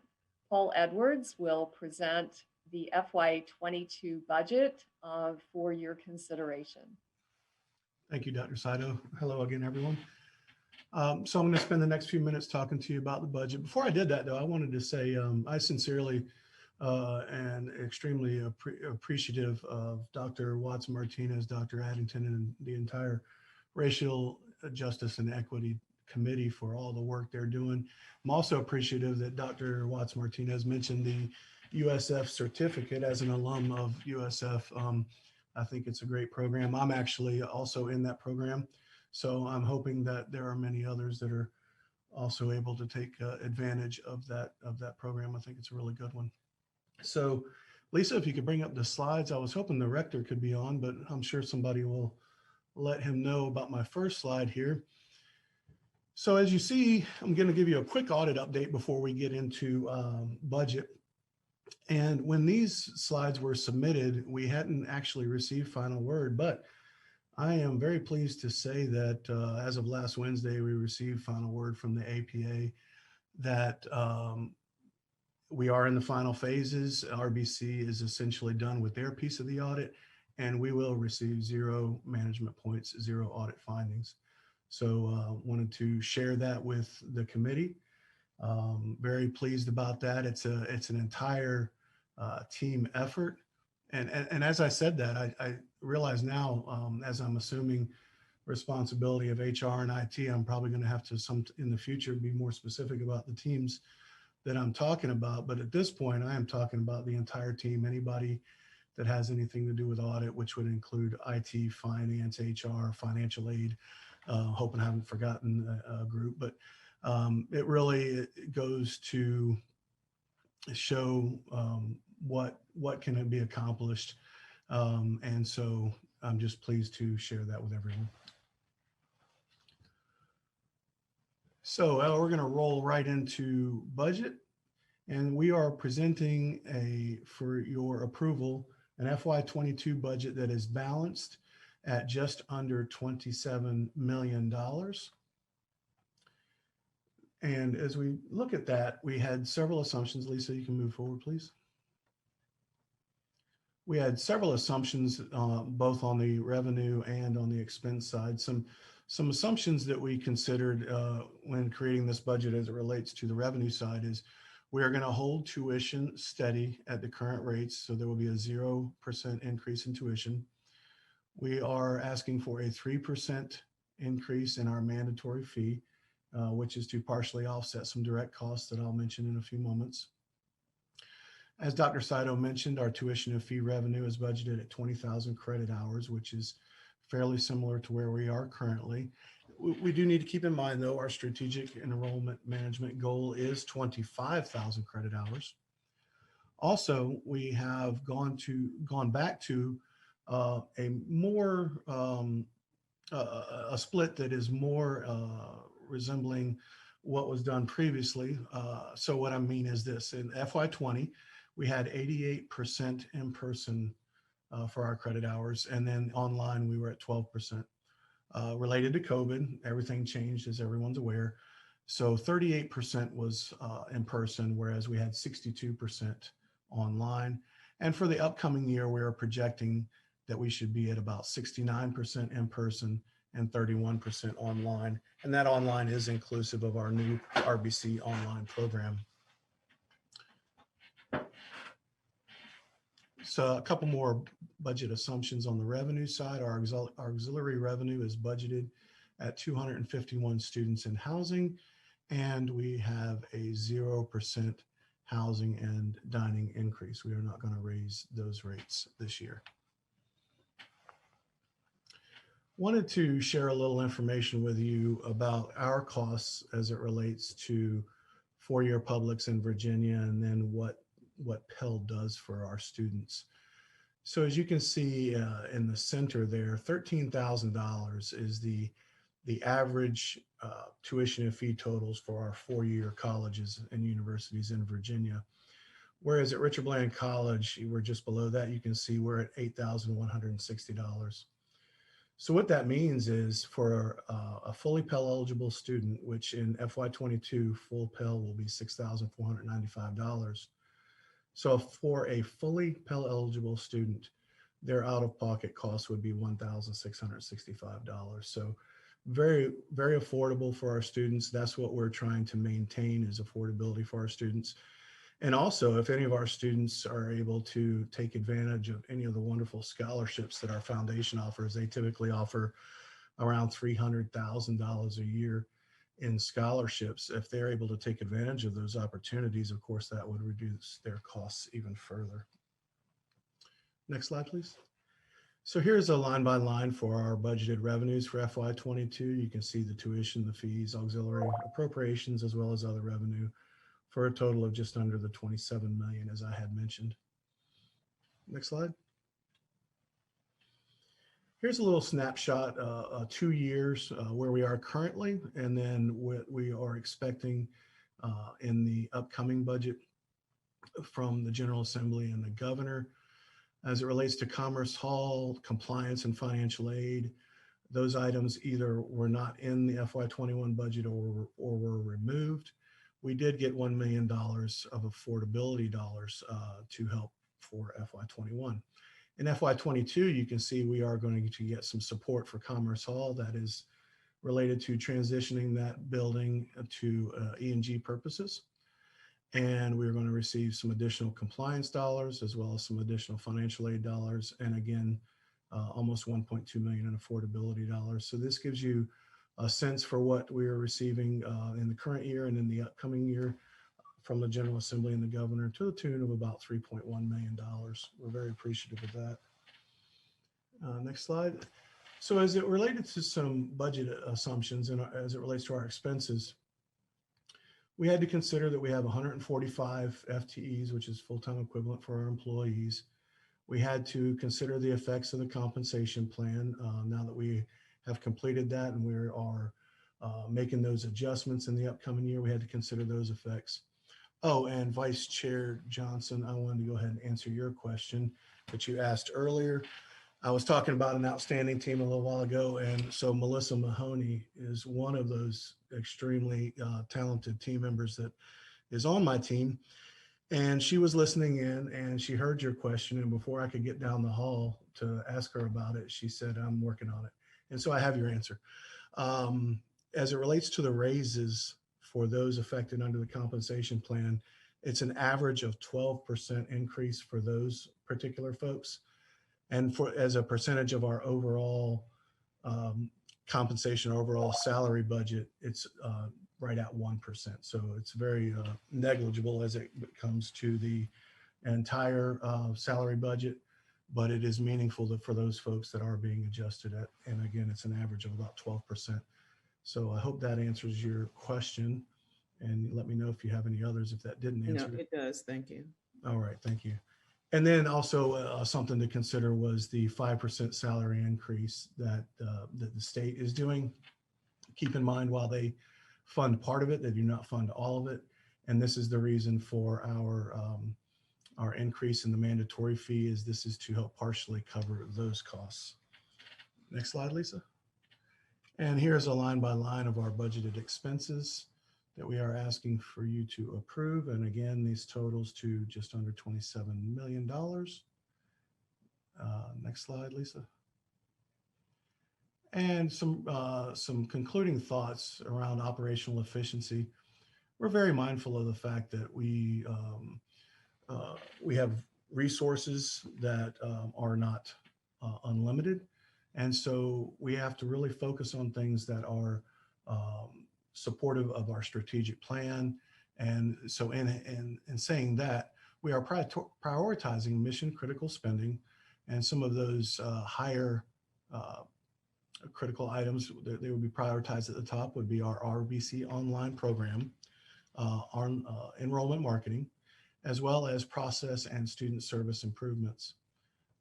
Paul Edwards will present the FY22 budget for your consideration. Thank you, Dr. Saito. Hello again, everyone. So I'm going to spend the next few minutes talking to you about the budget. Before I did that, though, I wanted to say I sincerely and extremely appreciative of Dr. Watts-Martinez, Dr. Addington, and the entire Racial Justice and Equity Committee for all the work they're doing. I'm also appreciative that Dr. Watts-Martinez mentioned the USF certificate. As an alum of USF, I think it's a great program. I'm actually also in that program, so I'm hoping that there are many others that are also able to take advantage of that program. I think it's a really good one. So, Lisa, if you could bring up the slides. I was hoping the rector could be on, but I'm sure somebody will let him know about my first slide here. So as you see, I'm going to give you a quick audit update before we get into budget. And when these slides were submitted, we hadn't actually received final word, but I am very pleased to say that as of last Wednesday, we received final word from the APA that we are in the final phases. RBC is essentially done with their piece of the audit, and we will receive 0 management points, 0 audit findings. So wanted to share that with the committee. Very pleased about that. It's an entire team effort. And as I said that, I realize now, as I'm assuming responsibility of HR and IT, I'm probably going to have to in the future be more specific about the teams that I'm talking about. But at this point, I am talking about the entire team, anybody that has anything to do with audit, which would include IT, finance, HR, financial aid. Hoping I haven't forgotten a group, but it really goes to show what can be accomplished. And so I'm just pleased to share that with everyone. So we're going to roll right into budget, and we are presenting for your approval an FY22 budget that is balanced at just under $27 million. And as we look at that, we had several assumptions. Lisa, you can move forward, please. We had several assumptions, both on the revenue and on the expense side. Some assumptions that we considered when creating this budget as it relates to the revenue side is we are going to hold tuition steady at the current rates, so there will be a 0% increase in tuition. We are asking for a 3% increase in our mandatory fee, which is to partially offset some direct costs that I'll mention in a few moments. As Dr. Saito mentioned, our tuition and fee revenue is budgeted at 20,000 credit hours, which is fairly similar to where we are currently. We do need to keep in mind, though, our strategic enrollment management goal is 25,000 credit hours. Also, we have gone back to a split that is more resembling what was done previously. So what I mean is this: in FY20, we had 88% in person for our credit hours, and then online we were at 12%. Related to COVID, everything changed, as everyone's aware. So 38% was in person, whereas we had 62% online. And for the upcoming year, we are projecting that we should be at about 69% in person and 31% online. And that online is inclusive of our new RBC online program. So a couple more budget assumptions on the revenue side. Our auxiliary revenue is budgeted at 251 students in housing, and we have a 0% housing and dining increase. We are not going to raise those rates this year. Wanted to share a little information with you about our costs as it relates to four-year publics in Virginia, and then what Pell does for our students. So as you can see in the center there, $13,000 is the average tuition and fee totals for our four-year colleges and universities in Virginia. Whereas at Richard Bland College, we're just below that. You can see we're at $8,160. So what that means is for a fully Pell eligible student, which in FY22 full Pell will be $6,495. So for a fully Pell eligible student, their out-of-pocket cost would be $1,665. So very, very affordable for our students. That's what we're trying to maintain, is affordability for our students. And also, if any of our students are able to take advantage of any of the wonderful scholarships that our foundation offers, they typically offer around $300,000 a year in scholarships. If they're able to take advantage of those opportunities, of course, that would reduce their costs even further. Next slide, please. So here's a line by line for our budgeted revenues for FY22. You can see the tuition, the fees, auxiliary appropriations, as well as other revenue, for a total of just under the 27 million, as I had mentioned. Next slide. Here's a little snapshot, 2 years where we are currently, and then what we are expecting in the upcoming budget from the General Assembly and the governor. As it relates to Commerce Hall, compliance and financial aid, those items either were not in the FY21 budget or were removed. We did get $1 million of affordability dollars to help for FY21. In FY22, you can see we are going to get some support for Commerce Hall. That is related to transitioning that building to E&G purposes. And we're going to receive some additional compliance dollars as well as some additional financial aid dollars. And again, almost 1.2 million in affordability dollars. So this gives you a sense for what we are receiving in the current year and in the upcoming year from the General Assembly and the governor to the tune of about $3.1 million. We're very appreciative of that. Next slide. So as it related to some budget assumptions and as it relates to our expenses, we had to consider that we have 145 FTEs, which is full-time equivalent for our employees. We had to consider the effects of the compensation plan. Now that we have completed that and we are making those adjustments in the upcoming year, we had to consider those effects. Oh, and Vice Chair Johnson, I wanted to go ahead and answer your question that you asked earlier. I was talking about an outstanding team a little while ago, and so Melissa Mahoney is one of those extremely talented team members that is on my team. And she was listening in and she heard your question, and before I could get down the hall to ask her about it, she said, I'm working on it. And so I have your answer. As it relates to the raises for those affected under the compensation plan, it's an average of 12% increase for those particular folks. And for as a percentage of our overall compensation, overall salary budget, it's right at 1%. So it's very negligible as it comes to the entire salary budget, but it is meaningful for those folks that are being adjusted at. And again, it's an average of about 12%. So I hope that answers your question, and let me know if you have any others if that didn't answer. No, it does. Thank you. All right, thank you. And then also something to consider was the 5% salary increase that the state is doing. Keep in mind, while they fund part of it, they do not fund all of it. And this is the reason for our increase in the mandatory fee, is this is to help partially cover those costs. Next slide, Lisa. And here's a line by line of our budgeted expenses that we are asking for you to approve. And again, these totals to just under $27 million. Next slide, Lisa. And some concluding thoughts around operational efficiency. We're very mindful of the fact that we have resources that are not unlimited. And so we have to really focus on things that are supportive of our strategic plan. And so in saying that, we are prioritizing mission critical spending, and some of those higher critical items that they would be prioritized at the top would be our RBC online program, our enrollment marketing, as well as process and student service improvements.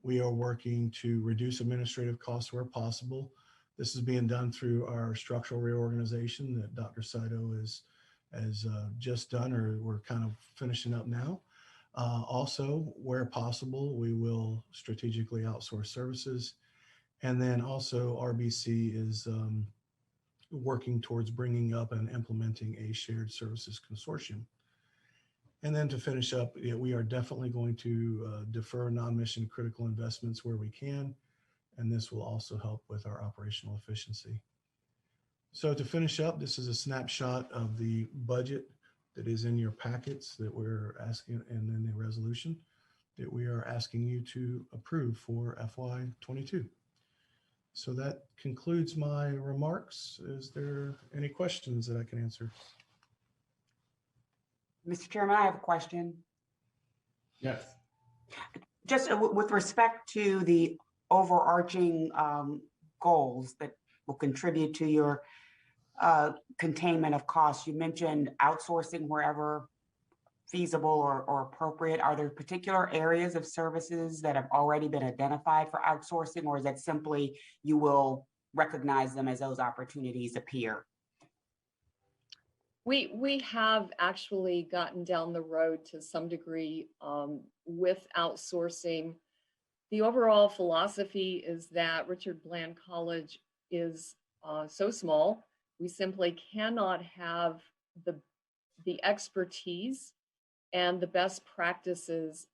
We are working to reduce administrative costs where possible. This is being done through our structural reorganization that Dr. Saito has just done, or we're kind of finishing up now. Also, where possible, we will strategically outsource services. And then also RBC is working towards bringing up and implementing a shared services consortium. And then to finish up, we are definitely going to defer non-mission critical investments where we can. And this will also help with our operational efficiency. So to finish up, this is a snapshot of the budget that is in your packets that we're asking, and then the resolution that we are asking you to approve for FY22. So that concludes my remarks. Is there any questions that I can answer? Mr. Chairman, I have a question. Yes. Just with respect to the overarching goals that will contribute to your containment of costs, you mentioned outsourcing wherever feasible or appropriate. Are there particular areas of services that have already been identified for outsourcing, or is that simply you will recognize them as those opportunities appear? We have actually gotten down the road to some degree with outsourcing. The overall philosophy is that Richard Bland College is so small, we simply cannot have the expertise and the best practices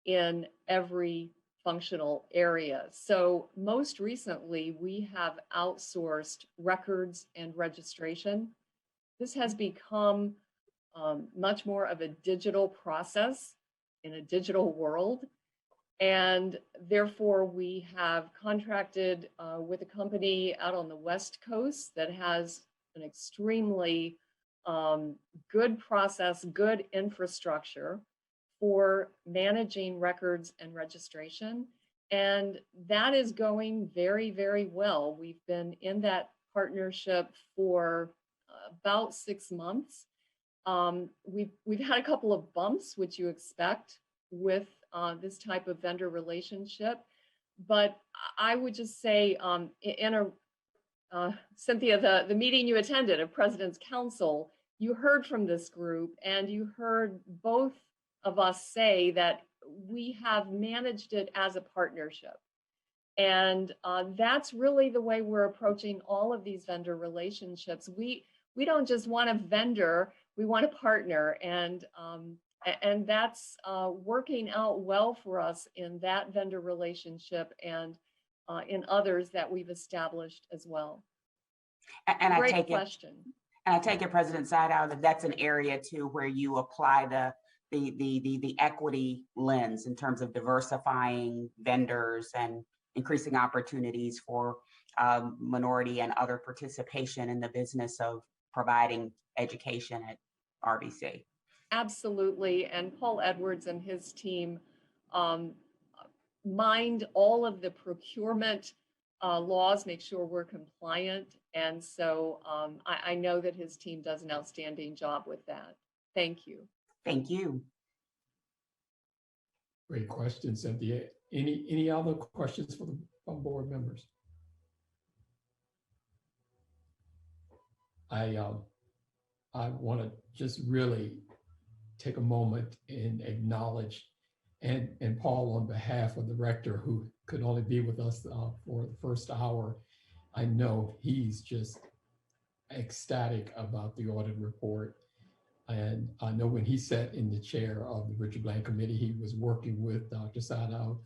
in every functional areas. So most recently, we have outsourced records and registration. This has become much more of a digital process in a digital world. And therefore, we have contracted with a company out on the West Coast that has an extremely good process, good infrastructure for managing records and registration. And that is going very, very well. We've been in that partnership for about 6 months. We've had a couple of bumps, which you expect with this type of vendor relationship. But I would just say Cynthia, the meeting you attended of President's Council, you heard from this group and you heard both of us say that we have managed it as a partnership. And that's really the way we're approaching all of these vendor relationships. We don't just want a vendor, we want a partner. And that's working out well for us in that vendor relationship and in others that we've established as well. And Great I take question. And I take it, President Sadow, that that's an area too where you apply the equity lens in terms of diversifying vendors and increasing opportunities for minority and other participation in the business of providing education at RBC. Absolutely. And Paul Edwards and his team mind all of the procurement laws, make sure we're compliant. And so I know that his team does an outstanding job with that. Thank you. Thank you. Great question, Cynthia. Any other questions from board members? I want to just really take a moment and acknowledge and Paul, on behalf of the rector who could only be with us for the first hour, I know he's just ecstatic about the audit report. And I know when he sat in the chair of the Richard Bland Committee, he was working with Dr. Sadow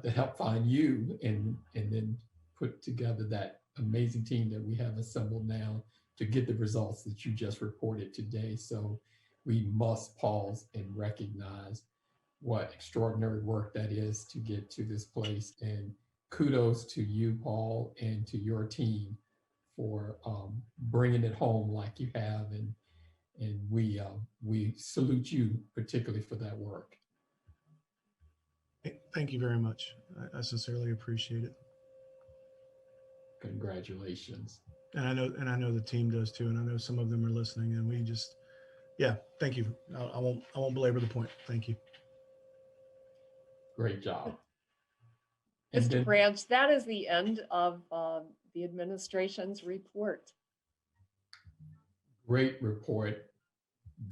to help find you and then put together that amazing team that we have assembled now to get the results that you just reported today. So we must pause and recognize what extraordinary work that is to get to this place. And kudos to you, Paul, and to your team for bringing it home like you have. And we salute you particularly for that work. Thank you very much. I sincerely appreciate it. Congratulations. And I know the team does too. And I know some of them are listening, and we just, yeah, thank you. I won't belabor the point. Thank you. Great job. Mr. Branch, that is the end of the administration's report. Great report,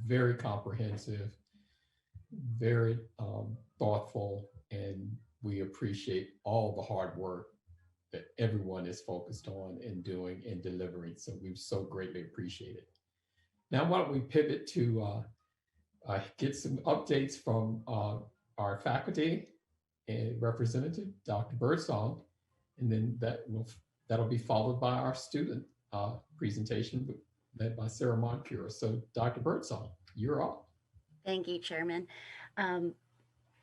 very comprehensive, very thoughtful, and we appreciate all the hard work that everyone is focused on and doing and delivering. So we so greatly appreciate it. Now, why don't we pivot to get some updates from our faculty and representative, Dr. Birdsong, and then that'll be followed by our student presentation led by Sarah Moncure. So Dr. Birdsong, you're up. Thank you, Chairman.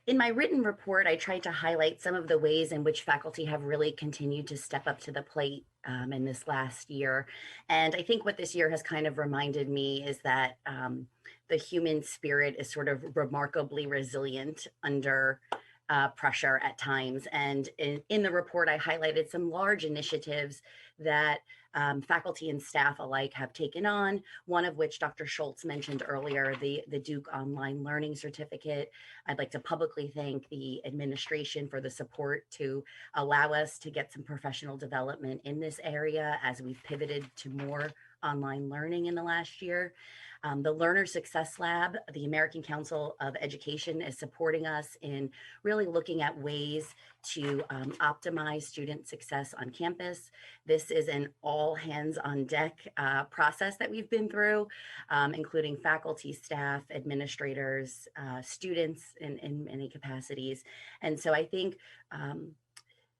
In my written report, I tried to highlight some of the ways in which faculty have really continued to step up to the plate in this last year. And I think what this year has kind of reminded me is that the human spirit is sort of remarkably resilient under pressure at times. And in the report, I highlighted some large initiatives that faculty and staff alike have taken on, one of which Dr. Schultz mentioned earlier, the Duke Online Learning Certificate. I'd like to publicly thank the administration for the support to allow us to get some professional development in this area as we've pivoted to more online learning in the last year. The Learner Success Lab, the American Council of Education, is supporting us in really looking at ways to optimize student success on campus. This is an all hands on deck process that we've been through, including faculty, staff, administrators, students in many capacities. And so I think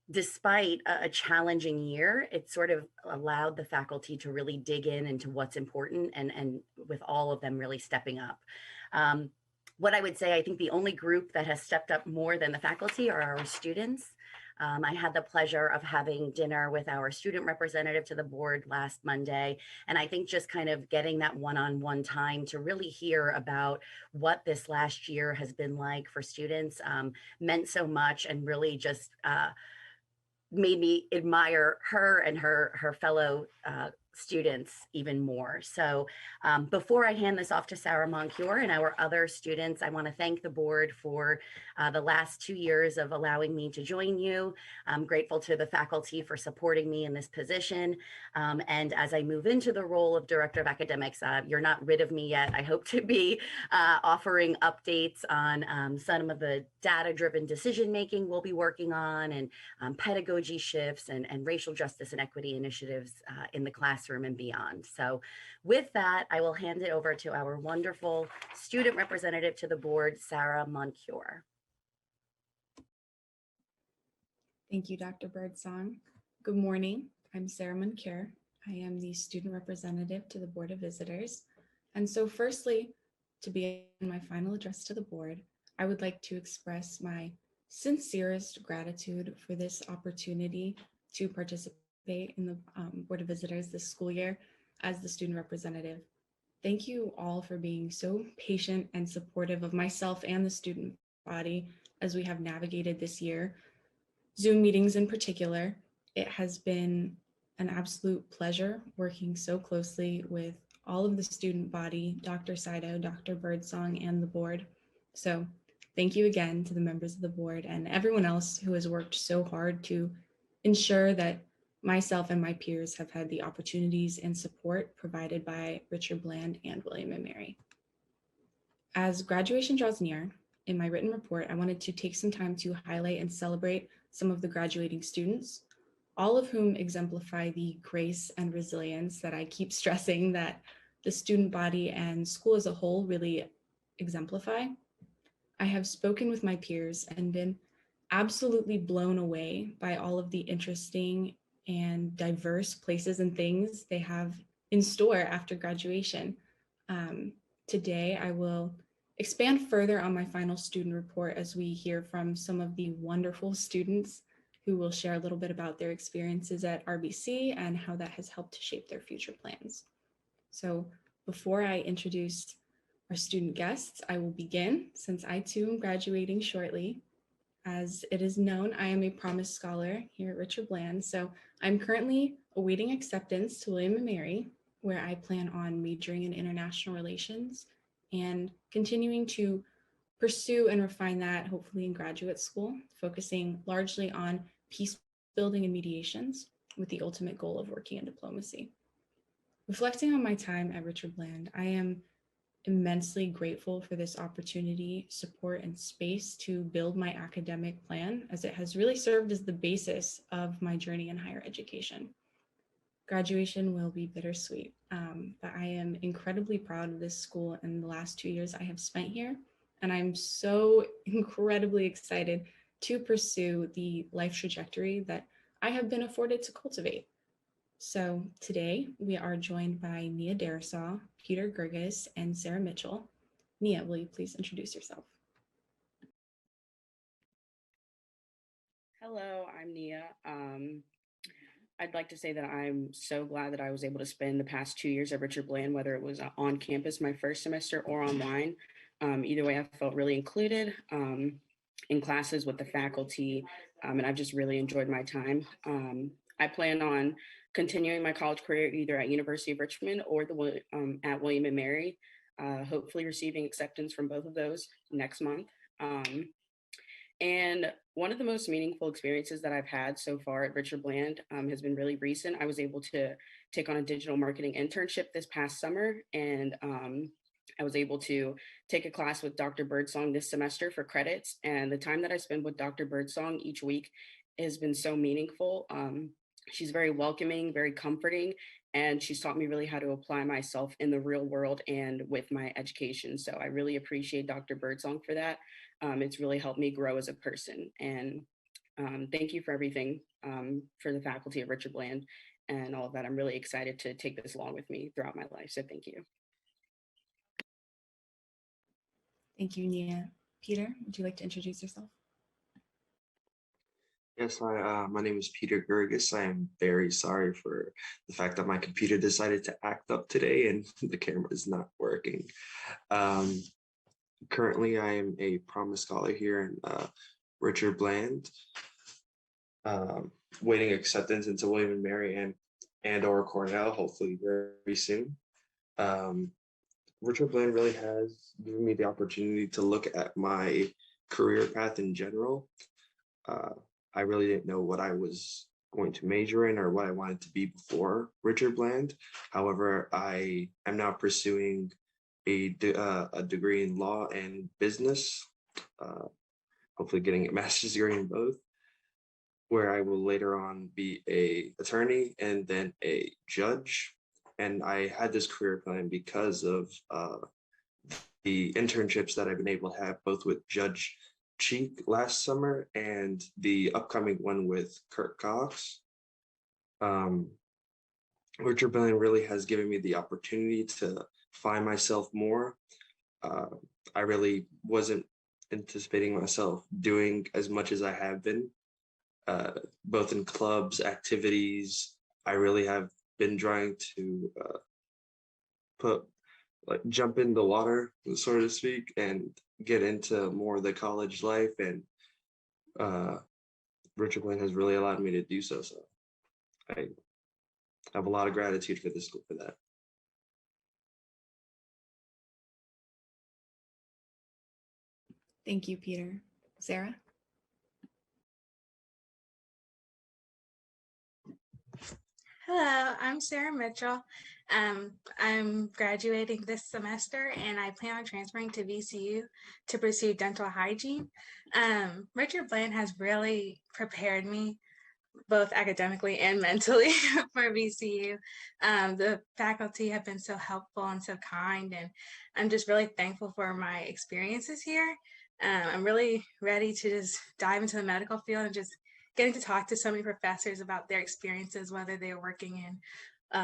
despite a challenging year, it sort of allowed the faculty to really dig in into what's important, and with all of them really stepping up. What I would say, I think the only group that has stepped up more than the faculty are our students. I had the pleasure of having dinner with our student representative to the board last Monday. And I think just kind of getting that one-on-one time to really hear about what this last year has been like for students meant so much, and really just made me admire her and her fellow students even more. So before I hand this off to Sarah Moncure and our other students, I want to thank the board for the last 2 years of allowing me to join you. I'm grateful to the faculty for supporting me in this position. And as I move into the role of Director of Academics, you're not rid of me yet. I hope to be offering updates on some of the data-driven decision-making we'll be working on, and pedagogy shifts and racial justice and equity initiatives in the classroom and beyond. So with that, I will hand it over to our wonderful student representative to the board, Sarah Moncure. Thank you, Dr. Birdsong. Good morning. I'm Sarah Moncure. I am the student representative to the Board of Visitors. And so firstly, to be in my final address to the board, I would like to express my sincerest gratitude for this opportunity to participate in the Board of Visitors this school year as the student representative. Thank you all for being so patient and supportive of myself and the student body as we have navigated this year. Zoom meetings in particular, it has been an absolute pleasure working so closely with all of the student body, Dr. Saito, Dr. Birdsong, and the board. So thank you again to the members of the board and everyone else who has worked so hard to ensure that myself and my peers have had the opportunities and support provided by Richard Bland and William & Mary. As graduation draws near, in my written report, I wanted to take some time to highlight and celebrate some of the graduating students, all of whom exemplify the grace and resilience that I keep stressing that the student body and school as a whole really exemplify. I have spoken with my peers and been absolutely blown away by all of the interesting and diverse places and things they have in store after graduation. Today, I will expand further on my final student report as we hear from some of the wonderful students who will share a little bit about their experiences at RBC and how that has helped to shape their future plans. So before I introduce our student guests, I will begin, since I too am graduating shortly. As it is known, I am a Promise Scholar here at Richard Bland, so I'm currently awaiting acceptance to William & Mary, where I plan on majoring in international relations and continuing to pursue and refine that, hopefully in graduate school, focusing largely on peace building and mediations with the ultimate goal of working in diplomacy. Reflecting on my time at Richard Bland, I am immensely grateful for this opportunity, support, and space to build my academic plan, as it has really served as the basis of my journey in higher education. Graduation will be bittersweet, but I am incredibly proud of this school and the last 2 years I have spent here, and I'm so incredibly excited to pursue the life trajectory that I have been afforded to cultivate. So today we are joined by Nia Darasaw, Peter Gerges, and Sarah Mitchell. Nia, will you please introduce yourself? Hello, I'm Nia. I'd like to say that I'm so glad that I was able to spend the past 2 years at Richard Bland, whether it was on campus my first semester or online. Either way, I felt really included in classes with the faculty, and I've just really enjoyed my time. I plan on continuing my college career either at University of Richmond or at William & Mary, hopefully receiving acceptance from both of those next month. And one of the most meaningful experiences that I've had so far at Richard Bland has been really recent. I was able to take on a digital marketing internship this past summer, and I was able to take a class with Dr. Birdsong this semester for credits. And the time that I spend with Dr. Birdsong each week has been so meaningful. She's very welcoming, very comforting, and she's taught me really how to apply myself in the real world and with my education. So I really appreciate Dr. Birdsong for that. It's really helped me grow as a person. And thank you for everything for the faculty of Richard Bland and all of that. I'm really excited to take this along with me throughout my life. So thank you. Thank you, Nia. Peter, would you like to introduce yourself? Yes, my name is Peter Gerges. I am very sorry for the fact that my computer decided to act up today and the camera is not working. Currently, I am a Promise Scholar here in Richard Bland, waiting acceptance into William & Mary and or Cornell, hopefully very soon. Richard Bland really has given me the opportunity to look at my career path in general. I really didn't know what I was going to major in or what I wanted to be before Richard Bland. However, I am now pursuing a degree in law and business, hopefully getting a master's degree in both, where I will later on be an attorney and then a judge. And I had this career plan because of the internships that I've been able to have both with Judge Cheek last summer and the upcoming one with Kirk Cox. Richard Bland really has given me the opportunity to find myself more. I really wasn't anticipating myself doing as much as I have been, both in clubs, activities. I really have been trying to jump in the water, so to speak, and get into more of the college life. And Richard Bland has really allowed me to do so. So I have a lot of gratitude for this school for that. Thank you, Peter. Sarah? Hello, I'm Sarah Mitchell. I'm graduating this semester and I plan on transferring to VCU to pursue dental hygiene. Richard Bland has really prepared me both academically and mentally for VCU. The faculty have been so helpful and so kind, and I'm just really thankful for my experiences here. I'm really ready to just dive into the medical field and just getting to talk to so many professors about their experiences, whether they were working in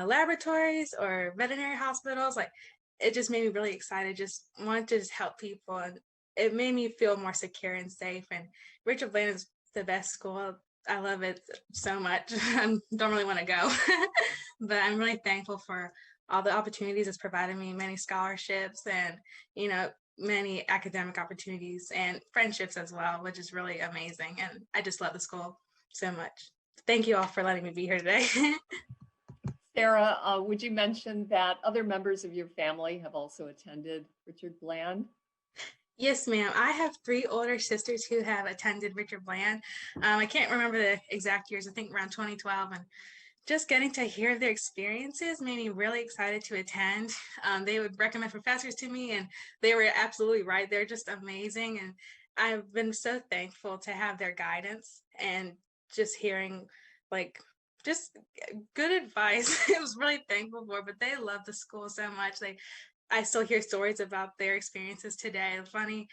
laboratories or veterinary hospitals. Like, it just made me really excited, just wanted to just help people, and it made me feel more secure and safe. And Richard Bland is the best school. I love it so much. I don't really want to go, but I'm really thankful for all the opportunities it's provided me, many scholarships and, many academic opportunities and friendships as well, which is really amazing. And I just love the school so much. Thank you all for letting me be here today. Sarah, would you mention that other members of your family have also attended Richard Bland? Yes, ma'am. I have 3 older sisters who have attended Richard Bland. I can't remember the exact years, I think around 2012. And just getting to hear their experiences made me really excited to attend. They would recommend professors to me, and they were absolutely right. They're just amazing. And I've been so thankful to have their guidance and just hearing just good advice. It was really thankful for, but they love the school so much. I still hear stories about their experiences today, funny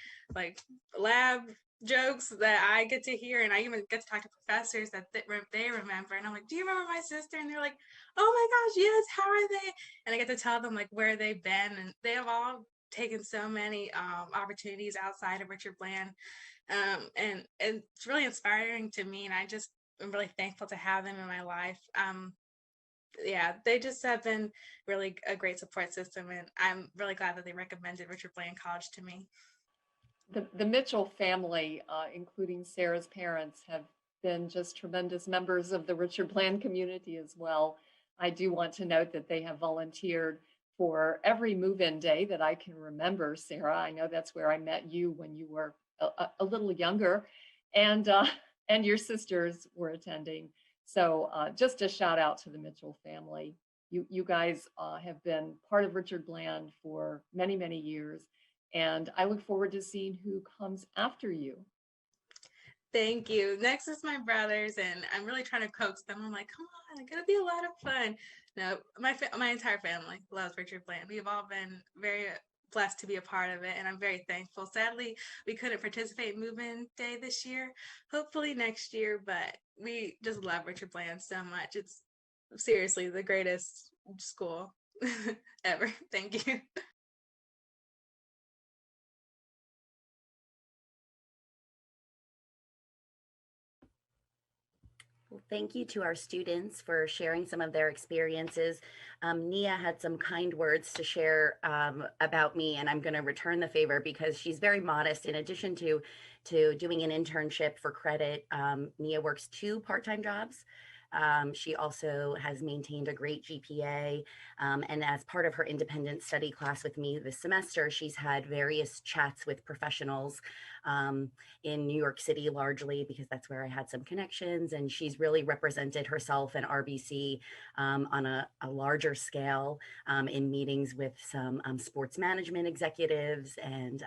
lab jokes that I get to hear, and I even get to talk to professors that they remember, and I'm like, do you remember my sister? And they're like, oh my gosh, yes, how are they? And I get to tell them where they've been, and they have all taken so many opportunities outside of Richard Bland, and it's really inspiring to me, and I'm really thankful to have them in my life. Yeah, they just have been really a great support system, and I'm really glad that they recommended Richard Bland College to me. The Mitchell family, including Sarah's parents, have been just tremendous members of the Richard Bland community as well. I do want to note that they have volunteered for every move-in day that I can remember, Sarah. I know that's where I met you when you were a little younger, and your sisters were attending. So just a shout out to the Mitchell family. You guys have been part of Richard Bland for many, many years, and I look forward to seeing who comes after you. Thank you. Next is my brothers, and I'm really trying to coax them. I'm like, come on, it's gonna be a lot of fun. No, my entire family loves Richard Bland. We've all been very blessed to be a part of it, and I'm very thankful. Sadly, we couldn't participate in Movement Day this year. Hopefully next year, but we just love Richard Bland so much. It's seriously the greatest school ever. Thank you. Well, thank you to our students for sharing some of their experiences. Nia had some kind words to share about me, and I'm going to return the favor because she's very modest. In addition to doing an internship for credit, Nia works 2 part-time jobs. She also has maintained a great GPA, and as part of her independent study class with me this semester, she's had various chats with professionals in New York City, largely because that's where I had some connections, and she's really represented herself and RBC on a larger scale in meetings with some sports management executives and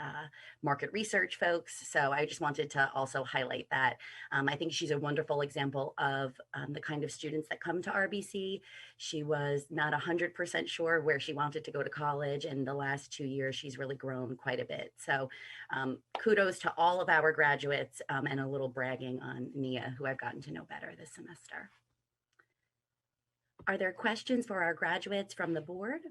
market research folks. So I just wanted to also highlight that. I think she's a wonderful example of the kind of students that come to RBC. She was not 100% sure where she wanted to go to college, and the last 2 years she's really grown quite a bit. So kudos to all of our graduates, and a little bragging on Nia, who I've gotten to know better this semester. Are there questions for our graduates from the board?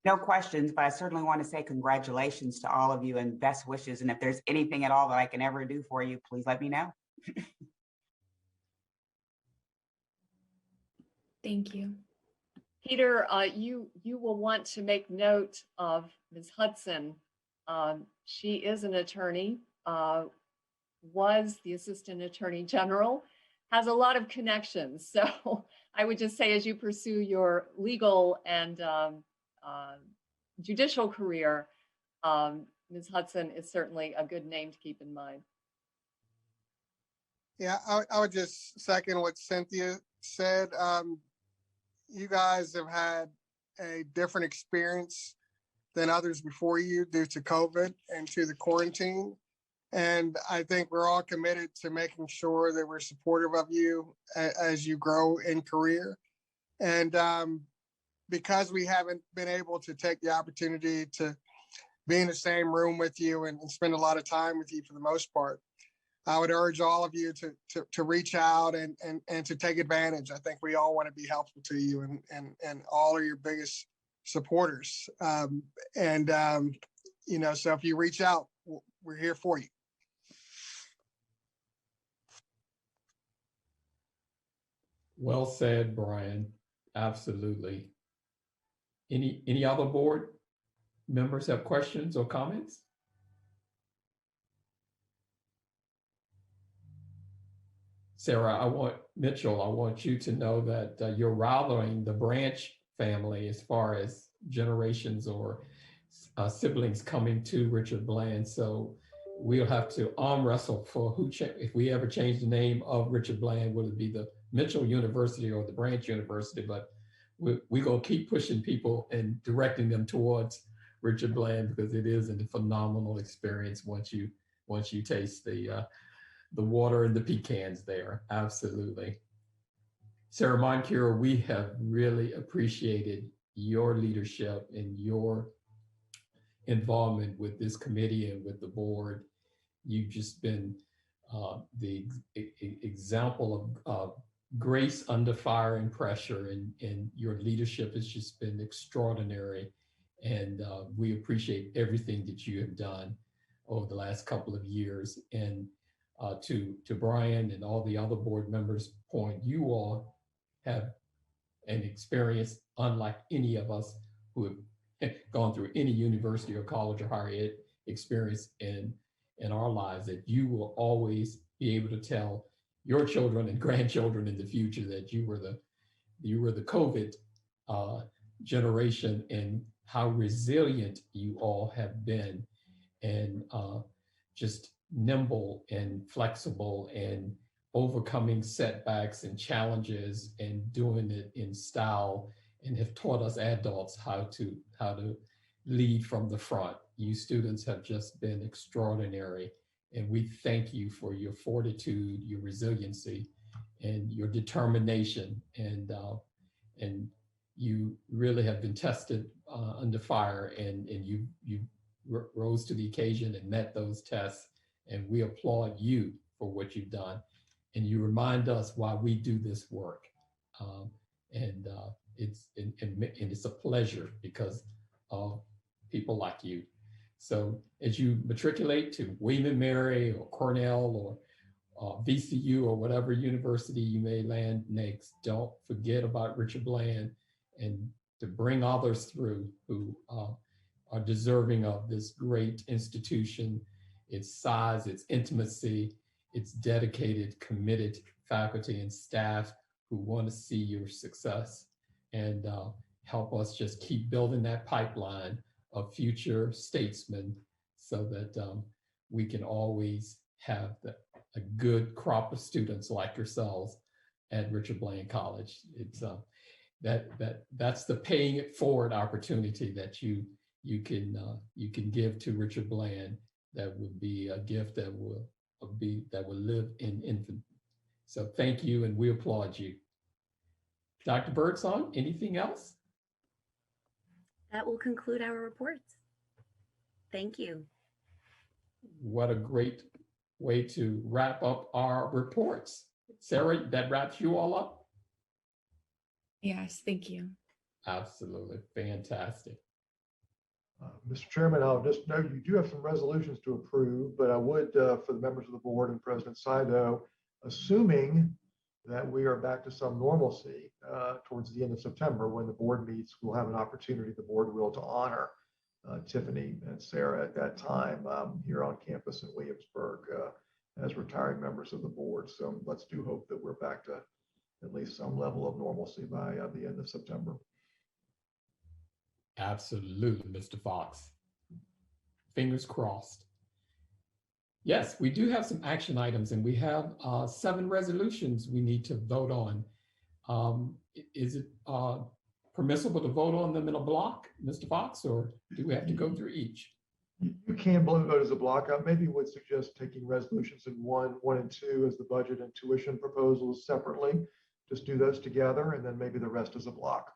No questions, but I certainly want to say congratulations to all of you and best wishes. And if there's anything at all that I can ever do for you, please let me know. Thank you. Peter, you will want to make note of Ms. Hudson. She is an attorney, was the Assistant Attorney General, has a lot of connections. So I would just say, as you pursue your legal and judicial career, Ms. Hudson is certainly a good name to keep in mind. Yeah, I would just second what Cynthia said. You guys have had a different experience than others before you due to COVID and to the quarantine. And I think we're all committed to making sure that we're supportive of you as you grow in career. And because we haven't been able to take the opportunity to be in the same room with you and spend a lot of time with you for the most part, I would urge all of you to reach out and to take advantage. I think we all want to be helpful to you and all are your biggest supporters. You know, so if you reach out, we're here for you. Well said, Brian. Absolutely. Any other board members have questions or comments? Sarah, Mitchell, I want you to know that you're rivaling the Branch family as far as generations or siblings coming to Richard Bland. So we'll have to arm wrestle for if we ever change the name of Richard Bland, will it be the Mitchell University or the Branch University? But we're going to keep pushing people and directing them towards Richard Bland because it is a phenomenal experience once you taste the water and the pecans there. Absolutely. Sarah Moncure, we have really appreciated your leadership and your involvement with this committee and with the board. You've just been the example of grace under fire and pressure, and your leadership has just been extraordinary. And we appreciate everything that you have done over the last couple of years. And to Brian and all the other board members' point, you all have an experience unlike any of us who have gone through any university or college or higher ed experience in our lives, that you will always be able to tell your children and grandchildren in the future that you were the COVID generation and how resilient you all have been, and just nimble and flexible and overcoming setbacks and challenges and doing it in style, and have taught us adults how to lead from the front. You students have just been extraordinary, and we thank you for your fortitude, your resiliency, and your determination. And you really have been tested under fire, and you rose to the occasion and met those tests. And we applaud you for what you've done. And you remind us why we do this work. It's a pleasure because of people like you. So as you matriculate to William & Mary or Cornell or VCU or whatever university you may land next, don't forget about Richard Bland, and to bring others through who are deserving of this great institution, its size, its intimacy, its dedicated, committed faculty and staff who want to see your success, and help us just keep building that pipeline of future statesmen, so that we can always have a good crop of students like yourselves at Richard Bland College. It's that's the paying it forward opportunity that you can give to Richard Bland. That would be a gift that will live in infamy. So thank you, and we applaud you. Dr. Birdsong, anything else? That will conclude our reports. Thank you. What a great way to wrap up our reports. Sarah, that wraps you all up? Yes, thank you. Absolutely, fantastic. Mr. Chairman, I'll just note you do have some resolutions to approve, but I would, for the members of the board and President Saito, assuming that we are back to some normalcy towards the end of September, when the board meets, we'll have an opportunity, the board will, to honor Tiffany and Sarah at that time here on campus in Williamsburg as retiring members of the board. So let's do hope that we're back to at least some level of normalcy by the end of September. Absolutely, Mr. Fox. Fingers crossed. Yes, we do have some action items, and we have 7 resolutions we need to vote on. Is it permissible to vote on them in a block, Mr. Fox, or do we have to go through each? You can vote as a block. I maybe would suggest taking resolutions in 1 and 2 as the budget and tuition proposals separately. Just do those together, and then maybe the rest as a block.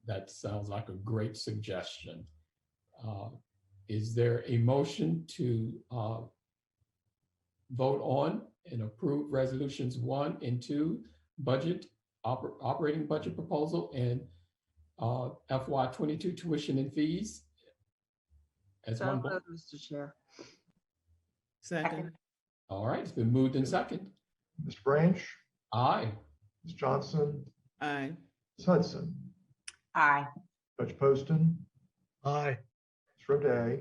That sounds like a great suggestion. Is there a motion to vote on and approve resolutions 1 and 2, budget, operating budget proposal, and FY22 tuition and fees as one block? Mr. Chair. Second. All right, it's been moved in second. Mr. Branch? Aye. Ms. Johnson? Aye. Ms. Hudson? Aye. Judge Poston? Aye. Ms. Roday?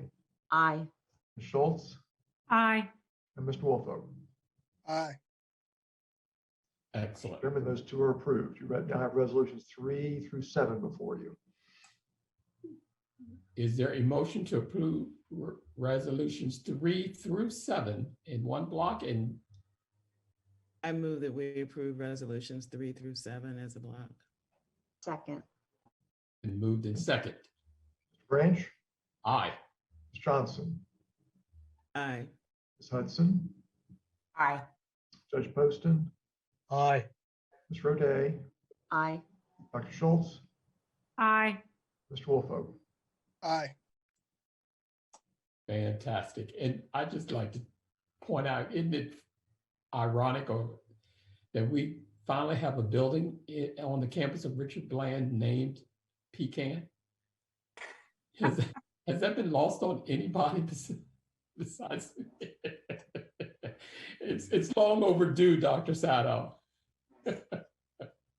Aye. Ms. Schultz? Aye. And Mr. Woolfolk? Aye. Excellent. Chairman, those 2 are approved. You now have resolutions 3 through 7 before you. Is there a motion to approve resolutions 3 through 7 in one block? And I move that we approve resolutions 3 through 7 as a block. Second. been moved in second. Mr. Branch? Aye. Ms. Johnson? Aye. Ms. Hudson? Aye. Judge Poston? Aye. Ms. Roday? Aye. Dr. Schultz? Aye. Mr. Woolfolk? Aye. Fantastic. And I just like to point out, isn't it ironic that we finally have a building on the campus of Richard Bland named Pecan? Has that been lost on anybody besides? It's long overdue, Dr. Sato.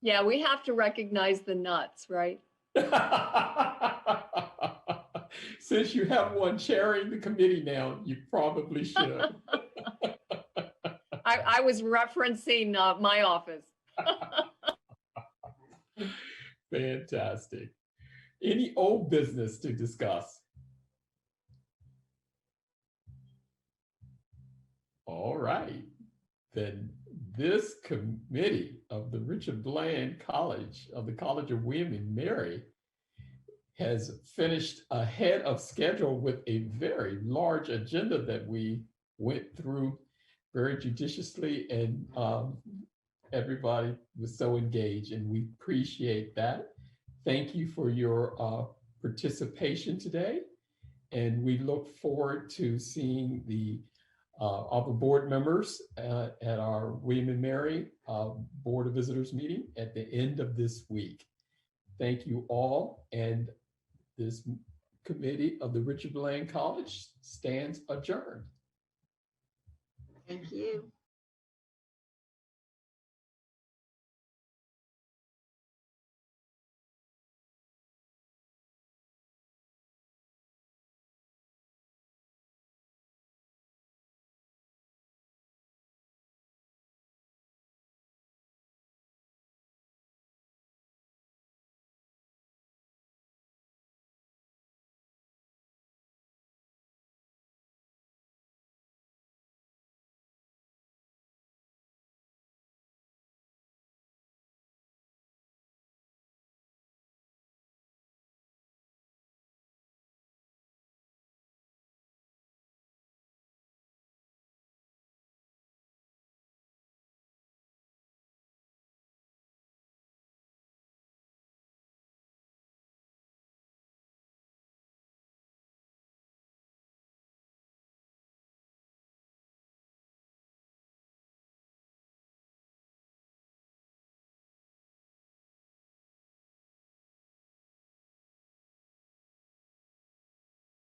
Yeah, we have to recognize the nuts, right? Since you have one chairing the committee now, you probably should. I was referencing my office. Fantastic. Any old business to discuss? All right, then this committee of the Richard Bland College of the College of William and Mary has finished ahead of schedule with a very large agenda that we went through very judiciously, and everybody was so engaged, and we appreciate that. Thank you for your participation today, and we look forward to seeing the other board members at our William and Mary Board of Visitors meeting at the end of this week. Thank you all, and this committee of the Richard Bland College stands adjourned. Thank you.